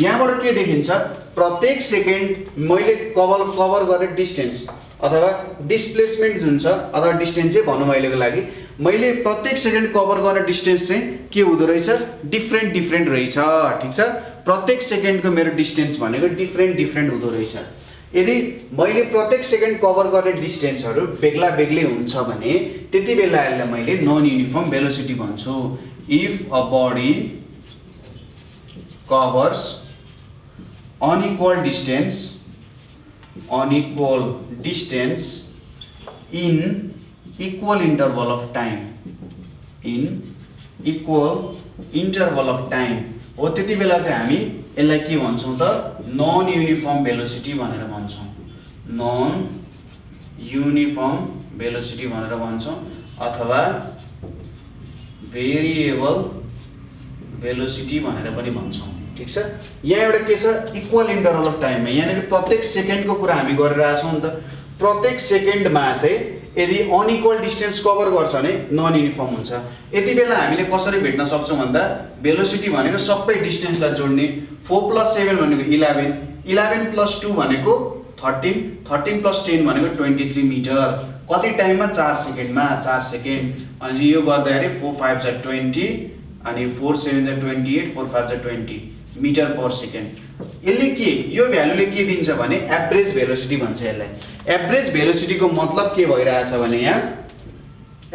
यहाँबाट के देखिन्छ, प्रत्येक सेकेन्ड मैले कभर गरेँ डिस्टेन्स अथवा डिस्प्लेसमेन्ट जुन छ, अथवा डिस्टेन्स चाहिँ भनौँ अहिलेको लागि, मैले प्रत्येक सेकेन्ड कभर गर्ने डिस्टेन्स चाहिँ के हुँदो रहेछ, डिफ्रेन्ट रहेछ। ठिक छ, प्रत्येक सेकेन्डको मेरो डिस्टेन्स भनेको डिफ्रेन्ट हुँदो रहेछ। यदि मैले प्रत्येक सेकेन्ड कभर गर्ने डिस्टेन्सहरू बेग्लै हुन्छ भने त्यति बेला यसलाई मैले नन युनिफर्म भेलोसिटी भन्छु। If a body covers unequal distance in equal interval of time हो, त्यति बेला चाहिँ हामी यसलाई के भन्छौँ त, नन युनिफर्म भेलोसिटी भनेर भन्छौँ। नन युनिफर्म भेलोसिटी भनेर भन्छौँ अथवा भेरिएबल भेलोसिटी भनेर पनि भन्छौँ। ठिक छ, यहाँ एउटा के छ, इक्वल इन्टरभल अफ टाइममा यहाँनिर प्रत्येक सेकेन्डको कुरा हामी गरिरहेको छौँ नि त। प्रत्येक सेकेन्डमा चाहिँ यदि अनइक्वल डिस्टेन्स कभर गर्छ भने नन युनिफर्म हुन्छ। यति बेला हामीले कसरी भेट्न सक्छौँ भन्दा भेलोसिटी भनेको सबै डिस्टेन्सलाई जोड्ने, 4 + 7 भनेको 11, 11 + 2 भनेको 13, 13 + 10 भनेको 23 मिटर। कति टाइममा? 4 सेकेन्डमा, 4 सेकेन्ड। अनि यो गर्दाखेरि 4 5 जा 20 अनि 4 7 जा 28, 4 5 जा 20 मिटर पर सेकेन्ड। यसले के, यो भ्यालुले के दिन्छ भने एभरेज भेलोसिटी भन्छ यसलाई। एभरेज भेलोसिटीको मतलब के भइरहेछ भने यहाँ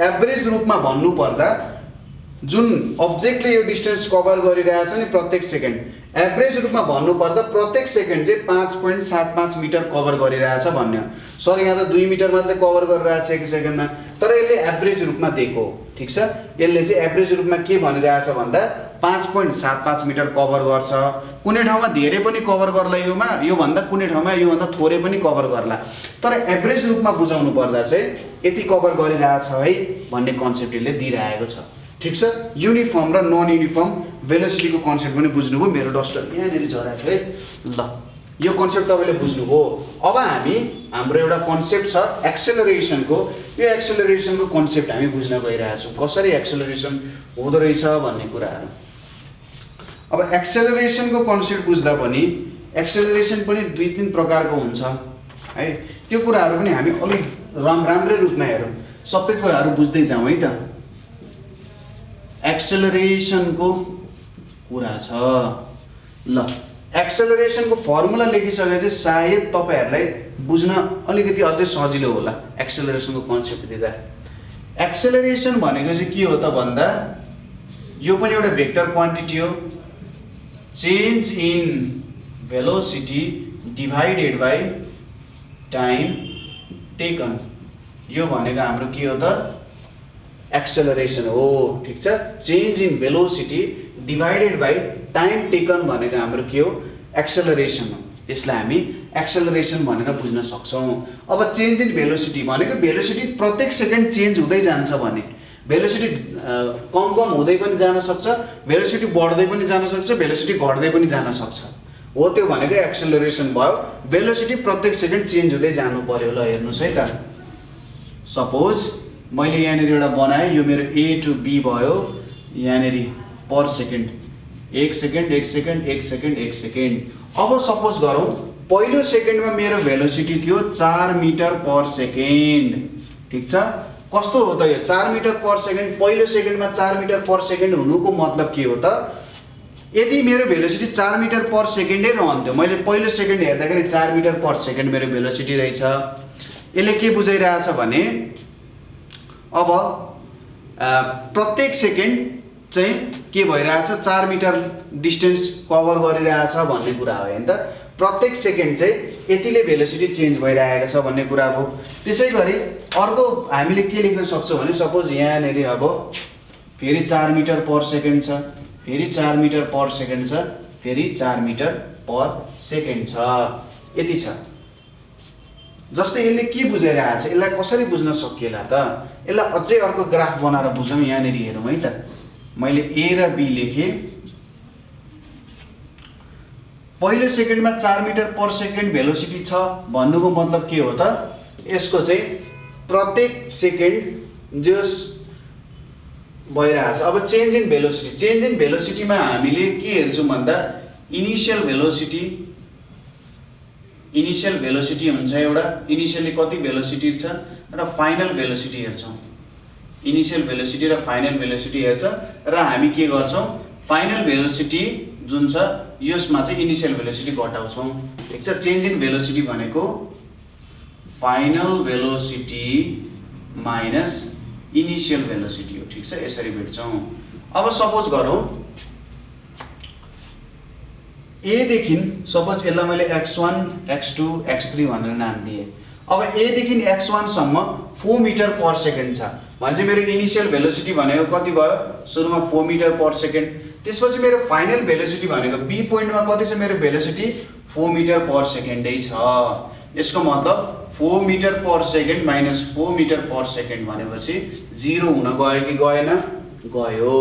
एभरेज रूपमा भन्नु पर्दा जुन अब्जेक्टले यो डिस्टेन्स कभर गरिरहेछ नि प्रत्येक सेकेन्ड, एभरेज रूपमा भन्नु पर्दा प्रत्येक सेकेन्ड चाहिँ 5.75 मिटर कभर गरिरहेछ भन्ने हो। सर यहाँ त 2 मिटर मात्रै कभर गरिरहेछ एक सेकेन्डमा, तर यसले एभरेज रूपमा दिएको हो। ठिक छ, यसले चाहिँ एभरेज रूपमा के भनिरहेछ भन्दा 5.75 मिटर कभर गर्छ। कुनै ठाउँमा धेरै पनि कभर गर्ला यो भन्दा कुनै ठाउँमा यो भन्दा थोरै पनि कभर गर्ला, तर एभरेज रूपमा बुझाउनु पर्दा चाहिँ यति कभर गरिरहेछ है भन्ने कन्सेप्ट यसले दिइरहेको छ। ठिक छ, युनिफर्म र नन युनिफर्म भेलोसिटीको कन्सेप्ट पनि बुझ्नुभयो। मेरो डस्टर यहाँनिर झरेको है, ल यो कन्सेप्ट तपाईँले बुझ्नुभयो। अब हाम्रो एउटा कन्सेप्ट छ एक्सेलरेसनको। यो एक्सेलरेसनको कन्सेप्ट हामी बुझ्न गइरहेछौँ, कसरी एक्सेलरेसन हुँदो रहेछ भन्ने कुराहरू। अब एक्सेलरेसनको कन्सेप्ट बुझ्दा पनि एक्सेलरेसन पनि 2-3 प्रकारको हुन्छ है, त्यो कुराहरू पनि हामी अलिक राम्रै रूपमा हेरौँ, सबै कुराहरू बुझ्दै जाउँ है त। एक्सेलरेसनको कुरा छ, ल एक्सेलरेसनको फर्मुला लेखिसकेपछि सायद तपाईहरुलाई बुझ्न अलिकति अझै सजिलो होला एक्सेलरेसनको कन्सेप्ट दिँदा। एक्सेलरेसन भनेको चाहिँ के हो त भन्दा यो पनि एउटा भेक्टर क्वान्टिटी हो, change in velocity divided by time taken, यो भनेको हाम्रो के हो त एक्सेलरेसन हो। ठीक छ, change in velocity divided by time taken भनेको हाम्रो के हो एक्सेलरेसन हो। यसलाई हामी एक्सेलरेसन भनेर बुझ्न सक्छौं। अब चेन्ज इन भेलोसिटी भनेको भेलोसिटी प्रत्येक सेकेन्ड चेन्ज हुँदै जान्छ भने भेलोसिटी कम हुँदै पनि जान सक्छ, भेलोसिटी बढ्दै पनि जान सक्छ, भेलोसिटी घट्दै पनि जान सक्छ, हो त्यो भनेको एक्सेलरेसन भयो। भेलोसिटी प्रत्येक सेकेन्ड चेन्ज हुँदै जानु पर्यो। ल हेर्नुस् है त, सपोज मैले यहाँनिर एउटा बनाएँ, यो मेरो ए टु बी भयो, यहाँनिर per second 1 second 1 second 1 second 1 second. अब सपोज गरौँ पहिलो सेकेन्डमा मेरो भेलोसिटी थियो 4 मिटर पर सेकेन्ड। ठिक छ, कस्तो हो त यो 4 मिटर पर सेकेन्ड, पहिलो सेकेन्डमा 4 मिटर पर सेकेन्ड हुनुको मतलब के हो त, यदि मेरो भेलोसिटी 4 मिटर पर सेकेन्डै रहन्थ्यो, मैले पहिलो सेकेन्ड हेर्दाखेरि 4 मिटर पर सेकेन्ड मेरो भेलोसिटी रहेछ, यसले के बुझाइरहेछ भने अब प्रत्येक सेकेन्ड चाहिँ के भइरहेछ 4 मिटर डिस्टेन्स कभर गरिरहेछ भन्ने कुरा हो हैन त। प्रत्येक सेकेन्ड चाहिँ यतिले भेलोसिटी चेन्ज भइरहेको छ भन्ने कुरा हो। त्यसैगरी अर्को हामीले के लेख्न सक्छौं भने सपोज यहाँनेरि अब फेरि 4 मिटर पर सेकेन्ड छ, फेरि 4 मिटर पर सेकेन्ड छ, फेरि 4 मिटर पर सेकेन्ड छ, यति छ। जस्तै यसले के बुझाइरहेछ, यसलाई कसरी बुझ्न सकिएला त, यसलाई अझै अर्को ग्राफ बनाएर बुझौँ। यहाँनेरि हेरौँ है त, मैले ए र बी लेखेँ, पहिलो सेकेन्डमा 4 मिटर पर सेकेन्ड भेलोसिटी छ भन्नुको मतलब के हो त, यसको चाहिँ प्रत्येक सेकेन्ड जस भइरहेछ। अब change in velocity, change in भेलोसिटीमा हामीले के हेर्छौँ भन्दा इनिशियल भेलोसिटी हुन्छ एउटा, इनिशियली कति भेलोसिटी छ र फाइनल भेलोसिटी हेर्छौँ। इनिशियल भेलोसिटी र फाइनल भेलोसिटी हेर्छ र हामी के गर्छौँ फाइनल भेलोसिटी जुन छ यसमा चाहिँ इनिशियल भेलोसिटी घटाउँछौँ। ठीक छ, चेन्ज इन भेलोसिटी भनेको final velocity minus initial velocity हो। ठीक छ, यसरी भेट्छौँ। अब सपोज गरौँ ए देखि सपोज यसलाई मैले x1 x2 x3 भनेर नाम दिएँ। अब ए देखि x1 सम्म 4 मिटर पर सेकेन्ड छ भने चाहिँ मेरो इनिशियल भेलोसिटी भनेको कति भयो, सुरुमा 4 मिटर पर सेकेन्ड। त्यसपछि मेरो फाइनल भेलोसिटी भनेको बी पोइन्टमा कति छ, मेरो भेलोसिटी 4 मिटर पर सेकेन्डै छ। यसको मतलब 4 metre per second minus 4 metre per second भनेपछि 0 हुन गयो कि गएन, गयो।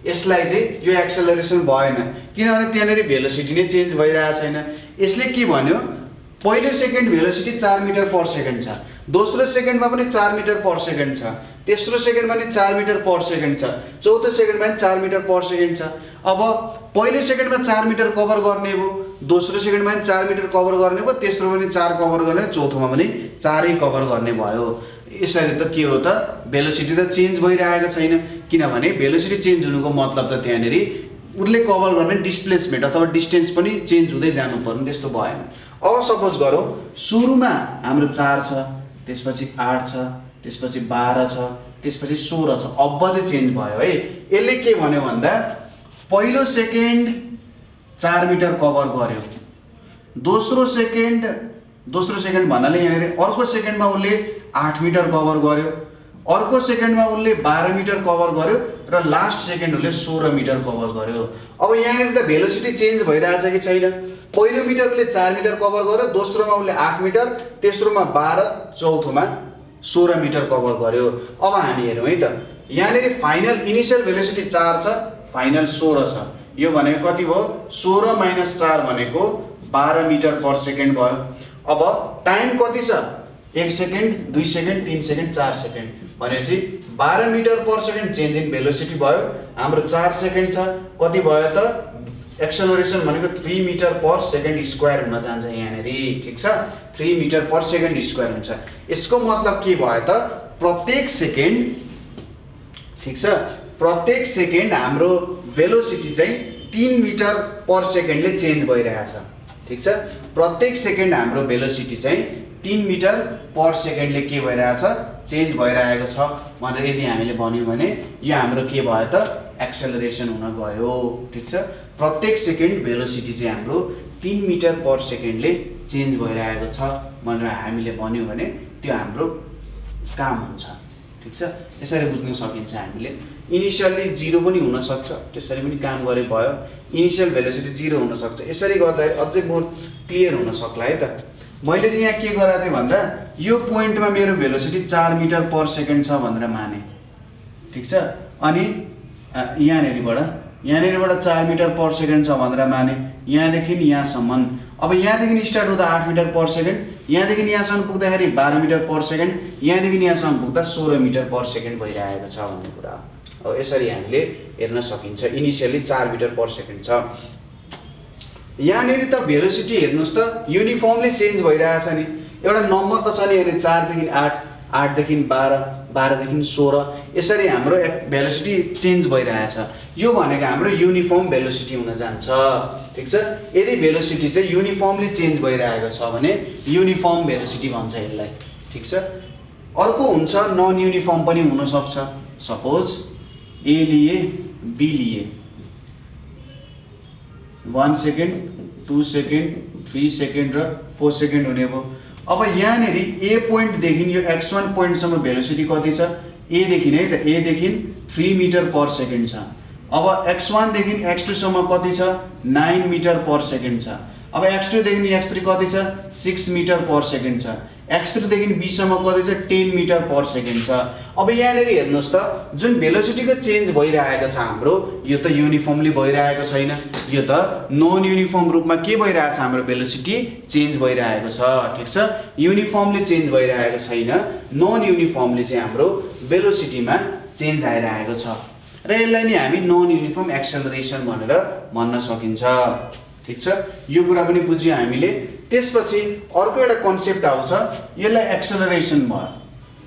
यसलाई चाहिँ यो एक्सेलरेसन भएन, किनभने त्यहाँनेरि भेलोसिटी नै चेन्ज भइरहेको छैन। यसले के भन्यो, पहिलो second velocity 4 metre per second छ, दोस्रो सेकेन्डमा पनि 4 मिटर पर सेकेन्ड छ, तेस्रो सेकेन्डमा नि 4 मिटर पर सेकेन्ड छ, चौथो सेकेन्डमा नि 4 मिटर पर सेकेन्ड छ। अब पहिलो सेकेन्डमा 4 मिटर कभर गर्ने भयो, दोस्रो सेकेन्डमा पनि 4 मिटर कभर गर्ने भयो, तेस्रोमा पनि 4 कभर गर्ने, चौथोमा पनि 4 कभर गर्ने भयो। यसरी त के हो त, भेलोसिटी त चेन्ज भइरहेको छैन, किनभने भेलोसिटी चेन्ज हुनुको मतलब त त्यहाँनिर उसले कभर गर्ने डिस्प्लेसमेन्ट अथवा डिस्टेन्स पनि चेन्ज हुँदै जानु पर्ने, त्यस्तो भएन। अब सपोज गरौँ सुरुमा हाम्रो 4 छ, त्यसपछि 8 छ, त्यसपछि 12 छ, त्यसपछि 16 छ, अब चाहिँ चेन्ज भयो है। यसले के भन्यो भन्दा पहिलो सेकेन्ड 4 मिटर कभर गर्यो, दोस्रो सेकेन्ड भन्नाले यहाँनिर अर्को सेकेन्डमा उसले 8 मिटर कभर गर्यो, अर्को सेकेन्डमा उसले 12 मिटर कभर गर्यो र लास्ट सेकेन्ड उसले 16 मिटर कभर गर्यो। अब यहाँनिर त भेलोसिटी चेन्ज भइरहेछ कि छैन? पहिलो मिटर उसले 4 मिटर कभर गर्यो, दोस्रोमा उसले 8 मिटर, तेस्रोमा 12, चौथोमा 16 मिटर कभर गर्यो। अब हामी हेरौँ है त, यहाँनिर फाइनल इनिसियल भेलोसिटी 4 छ, फाइनल 16 छ। यो भनेको कति भयो? 16 माइनस 4 भनेको 12 मिटर पर सेकेन्ड भयो। अब टाइम कति छ? 1 सेकेन्ड, 2 सेकेन्ड, 3 सेकेन्ड, 4 सेकेन्ड भनेपछि 12 metre per second change in velocity भयो। हाम्रो 4 सेकेन्ड छ, कति भयो त? एक्सेलरेसन भनेको 3 मिटर पर सेकेन्ड स्क्वायर हुन जान्छ यहाँनिर, ठिक छ? 3 मिटर पर सेकेन्ड स्क्वायर हुन्छ। यसको मतलब के भयो त? प्रत्येक सेकेन्ड, ठिक छ, प्रत्येक सेकेन्ड हाम्रो भेलोसिटी चाहिँ 3 मिटर पर सेकेन्डले चेन्ज भइरहेछ, ठिक छ? प्रत्येक सेकेन्ड हाम्रो भेलोसिटी चाहिँ 3 मिटर पर सेकेन्डले के भइरहेछ? चेन्ज भइरहेको छ भनेर यदि हामीले भन्यौँ भने यो हाम्रो के भयो त? एक्सेलरेसन हुन गयो, ठिक छ? प्रत्येक सेकेन्ड भेलोसिटी चाहिँ हाम्रो 3 मिटर पर सेकेन्डले चेन्ज भइरहेको छ भनेर हामीले भन्यौँ भने त्यो हाम्रो काम हुन्छ, ठिक छ? यसरी बुझ्न सकिन्छ हामीले। इनिसियली 0 पनि हुनसक्छ, त्यसरी पनि काम गरे भयो। इनिसियल भेलोसिटी 0 हुनसक्छ, यसरी गर्दाखेरि अझै मोर क्लियर हुन सक्ला है त। मैले चाहिँ यहाँ के गराएको थिएँ भन्दा यो पोइन्टमा मेरो भेलोसिटी 4 मिटर पर सेकेन्ड छ भनेर माने, ठिक छ? अनि यहाँनिरबाट 4 मिटर पर सेकेन्ड छ भनेर माने, यहाँदेखि यहाँसम्म। अब यहाँदेखि स्टार्ट हुँदा 8 मिटर पर सेकेन्ड, यहाँदेखि यहाँसम्म पुग्दाखेरि 12 मिटर पर सेकेन्ड, यहाँदेखि यहाँसम्म पुग्दा 16 मिटर पर सेकेन्ड भइरहेको छ भन्ने कुरा। अब यसरी हामीले हेर्न सकिन्छ। इनिसियली 4 मिटर पर सेकेन्ड छ। यहाँनिर त भेलोसिटी हेर्नुहोस् त युनिफर्मली चेन्ज भइरहेछ नि। एउटा नम्बर त छ नि, हेर्नु 4 देखि 8, 8 देखि 12, 12 देखि 16, यसरी हाम्रो भेलोसिटी चेन्ज भइरहेछ। यो भनेको हाम्रो युनिफर्म भेलोसिटी हुन जान्छ, ठिक छ? यदि भेलोसिटी चाहिँ युनिफर्मली चेन्ज भइरहेको छ भने युनिफर्म भेलोसिटी भन्छ यसलाई, ठिक छ? अर्को हुन्छ नन युनिफर्म पनि हुनसक्छ। सपोज ए लिए, बी लिए, 1 सेकेन्ड, 2 सेकेन्ड, 3 सेकेन्ड र 4 सेकेन्ड हुने भयो। अब यहाँनिर ए पोइन्टदेखि यो x1 पोइन्टसम्म भेलोसिटी कति छ? ए देखि है त, ए देखि 3 मिटर पर सेकेन्ड छ। अब x1 देखि x2 सम्म कति छ? 9 मिटर पर सेकेन्ड छ। अब x2 देखि x3 कति छ? 6 मिटर पर सेकेन्ड छ। x3 देखि b सम्म कति छ? 10 मिटर पर सेकेन्ड छ। अब यहाँनिर हेर्नुहोस् त जुन भेलोसिटीको चेन्ज भइरहेको छ हाम्रो, यो त युनिफर्मली भइरहेको छैन, यो त नन युनिफर्म रूपमा के भइरहेछ? हाम्रो भेलोसिटी चेन्ज भइरहेको छ, ठिक छ? युनिफर्मली चेन्ज भइरहेको छैन, नन युनिफर्मली चाहिँ हाम्रो भेलोसिटीमा चेन्ज आइरहेको छ र यसलाई नि हामी नन युनिफर्म एक्सेलरेसन भनेर भन्न सकिन्छ, ठिक छ? यो कुरा पनि बुझ्यौँ हामीले। त्यसपछि अर्को एउटा कन्सेप्ट आउँछ, यसलाई एक्सेलरेसन भयो।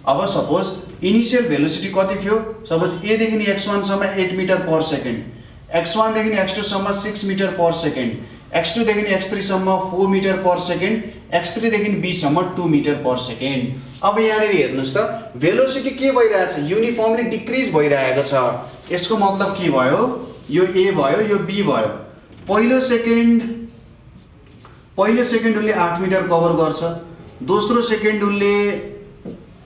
अब सपोज इनिसियल भेलोसिटी कति थियो? सपोज ए देखि x1 सम्म 8 मिटर पर सेकेन्ड, x1 देखि x2 सम्म 6 मिटर पर सेकेन्ड, x2 देखि x3 सम्म 4 मिटर पर सेकेन्ड, x3 देखि b सम्म 2 मिटर पर सेकेन्ड। अब यहाँनिर हेर्नुहोस् त भेलोसिटी के भइरहेछ? युनिफर्मली डिक्रिज भइरहेको छ। यसको मतलब के भयो? यो ए भयो, यो बी भयो। पहिलो सेकेन्ड उसले 8 मिटर कभर गर्छ, दोस्रो सेकेन्ड उसले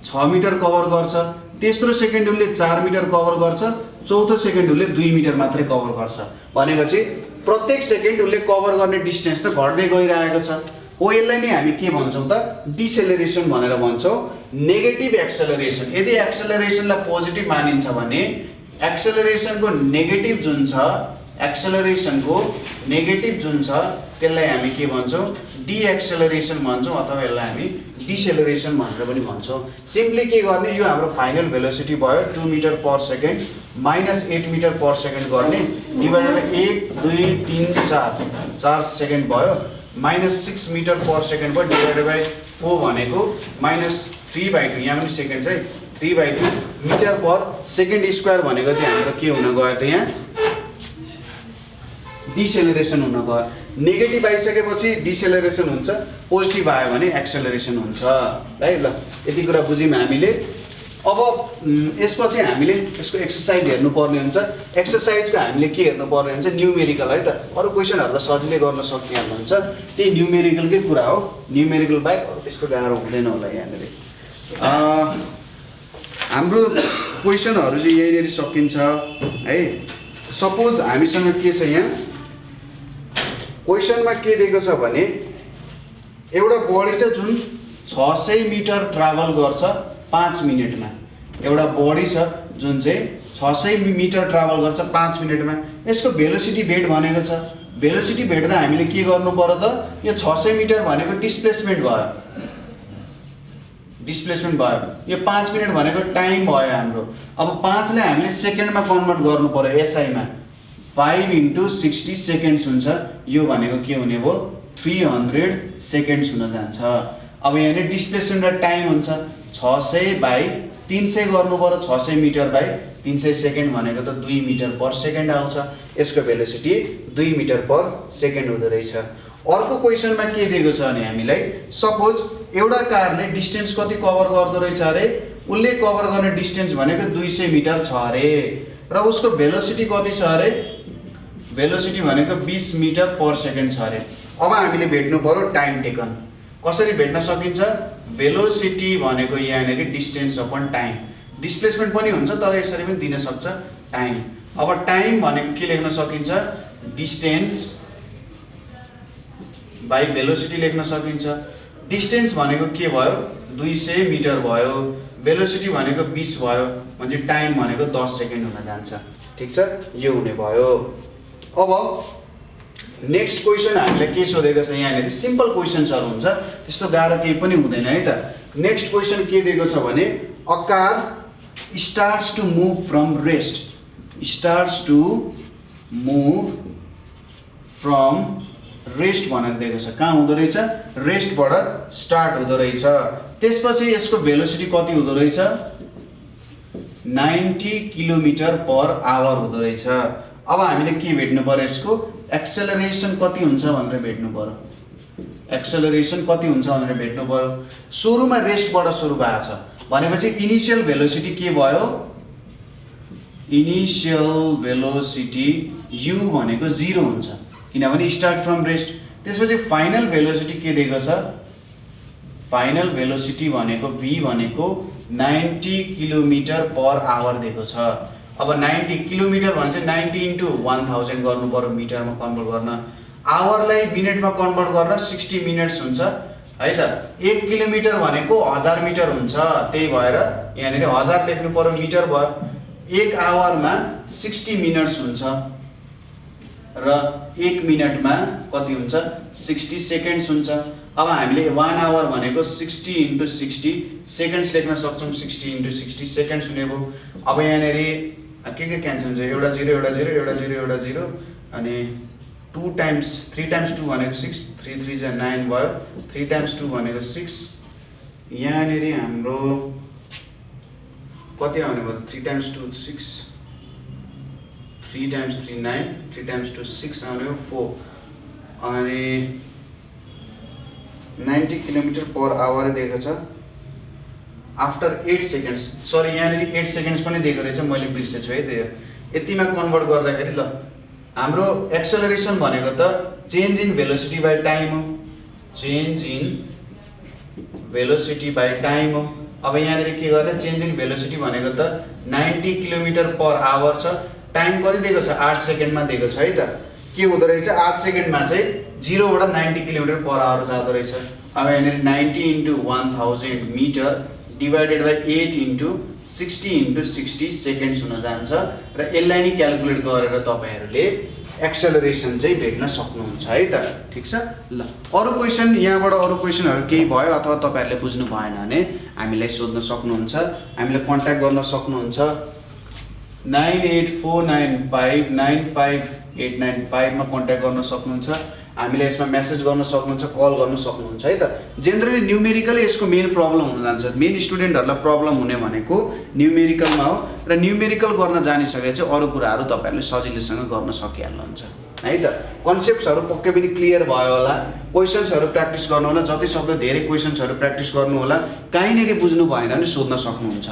6 मिटर कभर गर्छ, तेस्रो सेकेन्ड उसले 4 मिटर कभर गर्छ, चौथो सेकेन्ड उसले 2 मिटर मात्रै कभर गर्छ। भनेपछि प्रत्येक सेकेन्ड उसले कभर गर्ने डिस्टेन्स त घट्दै गइरहेको छ। हो, यसलाई नै हामी के भन्छौँ त? डिसेलरेसन भनेर भन्छौँ, नेगेटिभ एक्सेलरेसन। यदि एक्सेलरेसनलाई पोजिटिभ मानिन्छ भने एक्सेलरेसनको नेगेटिभ जुन छ एक्सेलरेसनको नेगेटिभ जुन छ त्यसलाई हामी के भन्छौँ डिएक्सेलरेसन भन्छौँ अथवा यसलाई हामी डिसेलरेसन भनेर पनि भन्छौँ। सिम्पली के गर्ने यो हाम्रो फाइनल भेलोसिटी भयो 2 metre per second minus 8 metre per second गर्ने डिभाइडेड बाई 1 2 3 4 4 सेकेन्ड भयो माइनस 6 मिटर पर सेकेन्ड भयो डिभाइडेड बाई 4 भनेको माइनस 3/2 यहाँ पनि सेकेन्ड चाहिँ 3/2 मिटर पर सेकेन्ड स्क्वायर भनेको चाहिँ हाम्रो के हुन गयो त यहाँ डिसेलरेसन हुन गयो। नेगेटिभ आइसकेपछि डिसेलरेसन हुन्छ, पोजिटिभ आयो भने एक्सेलरेसन हुन्छ है। ल यति कुरा बुझ्यौँ हामीले। अब यसपछि हामीले यसको एक्सर्साइज हेर्नुपर्ने हुन्छ। एक्सर्साइजको हामीले के हेर्नुपर्ने हुन्छ न्युमेरिकल है त। अरू क्वेसनहरू त सजिलै गर्न सकिहाल्नुहुन्छ, त्यही न्युमेरिकलकै कुरा हो। न्युमेरिकल बाहेक अरू त्यस्तो गाह्रो हुँदैन होला यहाँनिर। हाम्रो क्वेसनहरू चाहिँ यहीँनिर सकिन्छ है। सपोज हामीसँग के छ यहाँ क्वेसनमा के दिएको छ भने एउटा बडी छ जुन 600 मिटर ट्राभल गर्छ 5 मिनटमा। एउटा बडी छ जुन चाहिँ 600 मिटर ट्राभल गर्छ 5 मिनटमा। यसको भेलोसिटी भेट भनेको छ। भेलोसिटी भेट्दा हामीले के गर्नु पर्यो त यो 600 मिटर भनेको डिस्प्लेसमेन्ट भयो, डिस्प्लेसमेन्ट भयो। यो 5 मिनट भनेको टाइम भयो हाम्रो। अब 5 लाई हामीले सेकेन्डमा कन्भर्ट गर्नु पर्यो एसआईमा। 5 × 60 सेकेन्ड्स हुन्छ। यो भनेको के हुने भयो 300 सेकेन्ड्स हुन जान्छ। अब यहाँनिर डिस्प्लेसमेन्ट र टाइम हुन्छ 600/300 गर्नु पर्यो। 600 मिटर बाई 300 सेकेन्ड भनेको त 2 मिटर पर सेकेन्ड आउँछ। यसको भेलोसिटी 2 मिटर पर सेकेन्ड हुँदो रहेछ। अर्को क्वेसनमा के दिएको छ भने हामीलाई सपोज एउटा कारले डिस्टेन्स कति कभर गर्दो रहेछ अरे, उसले कभर गर्ने डिस्टेन्स भनेको 200 मिटर छ अरे र उसको भेलोसिटी कति छ अरे, भेलोसिटी भनेको 20 मिटर पर सेकेन्ड छ अरे। अब हामीले भेट्नु पर्यो टाइम टेकन। कसरी भेट्न सकिन्छ भेलोसिटी भनेको यहाँनिर डिस्टेन्स अपन टाइम, डिस्प्लेसमेन्ट पनि हुन्छ तर यसरी पनि दिन सक्छ टाइम। अब टाइम भनेको के लेख्न सकिन्छ डिस्टेन्स बाई भेलोसिटी लेख्न सकिन्छ। डिस्टेन्स भनेको के भयो 200 मिटर भयो, भेलोसिटी भनेको 20 भयो भने टाइम भनेको 10 सेकेन्ड हुन जान्छ। ठिक छ, यो हुने भयो। अब नेक्स्ट क्वेसन हामीलाई के सोधेको छ यहाँनिर सिम्पल क्वेसन्सहरू हुन्छ, त्यस्तो गाह्रो केही पनि हुँदैन है त। नेक्स्ट क्वेसन के दिएको छ भने a car starts to move from rest, starts to move from rest भनेर दिएको छ। कहाँ हुँदो रहेछ रेस्टबाट स्टार्ट हुँदो रहेछ। त्यसपछि यसको भेलोसिटी कति हुँदो रहेछ 90 किलोमिटर पर आवर हुँदो रहेछ। अब हामीले के भेट्नु पर्यो यसको एक्सेलरेसन कति हुन्छ भनेर भेट्नु पर्यो। एक्सेलरेसन कति हुन्छ भनेर भेट्नु पर्यो। सुरुमा रेस्टबाट सुरु भएको छ भनेपछि इनिशियल भेलोसिटी के भयो इनिशियल भेलोसिटी u भनेको 0 हुन्छ किनभने स्टार्ट फ्रम रेस्ट। त्यसपछि फाइनल भेलोसिटी के दिएको छ फाइनल भेलोसिटी भनेको v भनेको 90 किलोमिटर पर आवर दिएको छ। अब 90 किलोमिटर भने चाहिँ 90 × 1000 गर्नु पर्यो मिटरमा कन्भर्ट गर्न। आवरलाई मिनेटमा कन्भर्ट गर्न 60 मिनट्स हुन्छ है त। 1 किलोमिटर भनेको 1000 मिटर हुन्छ, त्यही भएर यहाँनिर 1000 लेख्नु पर्यो मिटर भयो। 1 आवरमा 60 मिनट्स हुन्छ र 1 मिनटमा कति हुन्छ 60 सेकेन्ड्स हुन्छ। अब हामीले 1 आवर भनेको 60 × 60 सेकेन्ड्स लेख्न सक्छौँ। 60 × 60 सेकेन्ड्स हुने भयो। अब यहाँनिर के क्यान्सल हुन्छ एउटा 0 एउटा 0 एउटा 0 एउटा 0 अनि 2 टाइम्स 3 टाइम्स 2 भनेको 6 3 3 जा 9 भयो। 3 टाइम्स 2 भनेको 6। यहाँनिर हाम्रो कति आउने भयो 3 टाइम्स 2 6 3 टाइम्स 3 9 3 टाइम्स 2 6 आउने हो 4 अनि 90 किलोमिटर पर आवर दिएको छ आफ्टर 8 सेकेन्ड्स। सरी यहाँनिर 8 सेकेन्ड्स पनि दिएको रहेछ, मैले बिर्सेछु है त्यो। यतिमा कन्भर्ट गर्दाखेरि ल हाम्रो एक्सेलरेसन भनेको त change in velocity by time हो, change in velocity by time हो। अब यहाँनिर के गर्ने चेन्ज इन भेलोसिटी भनेको त 90 किलोमिटर पर आवर छ। टाइम कति दिएको छ 8 सेकेन्डमा दिएको छ है त। के हुँदो रहेछ 8 सेकेन्डमा चाहिँ 0 बाट 90 किलोमिटर पर आवर जाँदो रहेछ। अब यहाँनिर 90 × 1000 मिटर डिवाइडेड बाई 8 × 60 × 60 सेकेन्ड्स हुन जान्छ र यसलाई नै क्याल्कुलेट गरेर तपाईहरुले एक्सेलरेसन चाहिँ भेट्न सक्नुहुन्छ है त ठीक छ ल अरु क्वेशन यहाँबाट अरु क्वेशनहरु केही भयो अथवा तपाईहरुले बुझ्नु भएन भने हामीलाई सोध्न सक्नुहुन्छ हामीलाई कन्ट्याक्ट गर्न सक्नुहुन्छ 9849595895 मा कन्ट्याक्ट गर्न सक्नुहुन्छ हामीलाई यसमा मेसेज गर्न सक्नुहुन्छ कल गर्न सक्नुहुन्छ है त जेनरली न्यूमेरिकली यसको मेन प्रब्लम हुन जान्छ मेन स्टुडेन्टहरुलाई प्रब्लम हुने भनेको न्यूमेरिकलमा हो र न्यूमेरिकल गर्न जानिसके चाहिँ अरु कुराहरु तपाईहरुले सजिलैसँग गर्न सकिहाल्नुहुन्छ है त कन्सेप्ट्सहरु पक्कै पनि क्लियर भयो होला क्वेशन्सहरु प्र्याक्टिस गर्नु होला जति सक्दो धेरै क्वेशन्सहरु प्र्याक्टिस गर्नु होला काहीँ न केही बुझ्नु भएन भने सोध्न सक्नुहुन्छ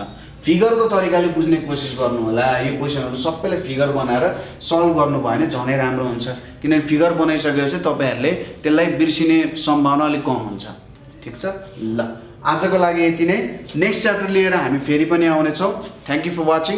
फिगरको तरिकाले बुझ्ने कोसिस गर्नु होला यो क्वेशनहरु सबैले फिगर बनाएर सल्भ गर्नु भयो भने झनै राम्रो हुन्छ किनभने फिगर बनाइसकेपछि तपाईहरुले त्यसलाई बिर्सिने सम्भावना अलि कम हुन्छ ठीक छ ल आजको लागि यति नै नेक्स्ट च्याप्टर लिएर हामी फेरि पनि आउने छौं थ्यांक यू फर वाचिङ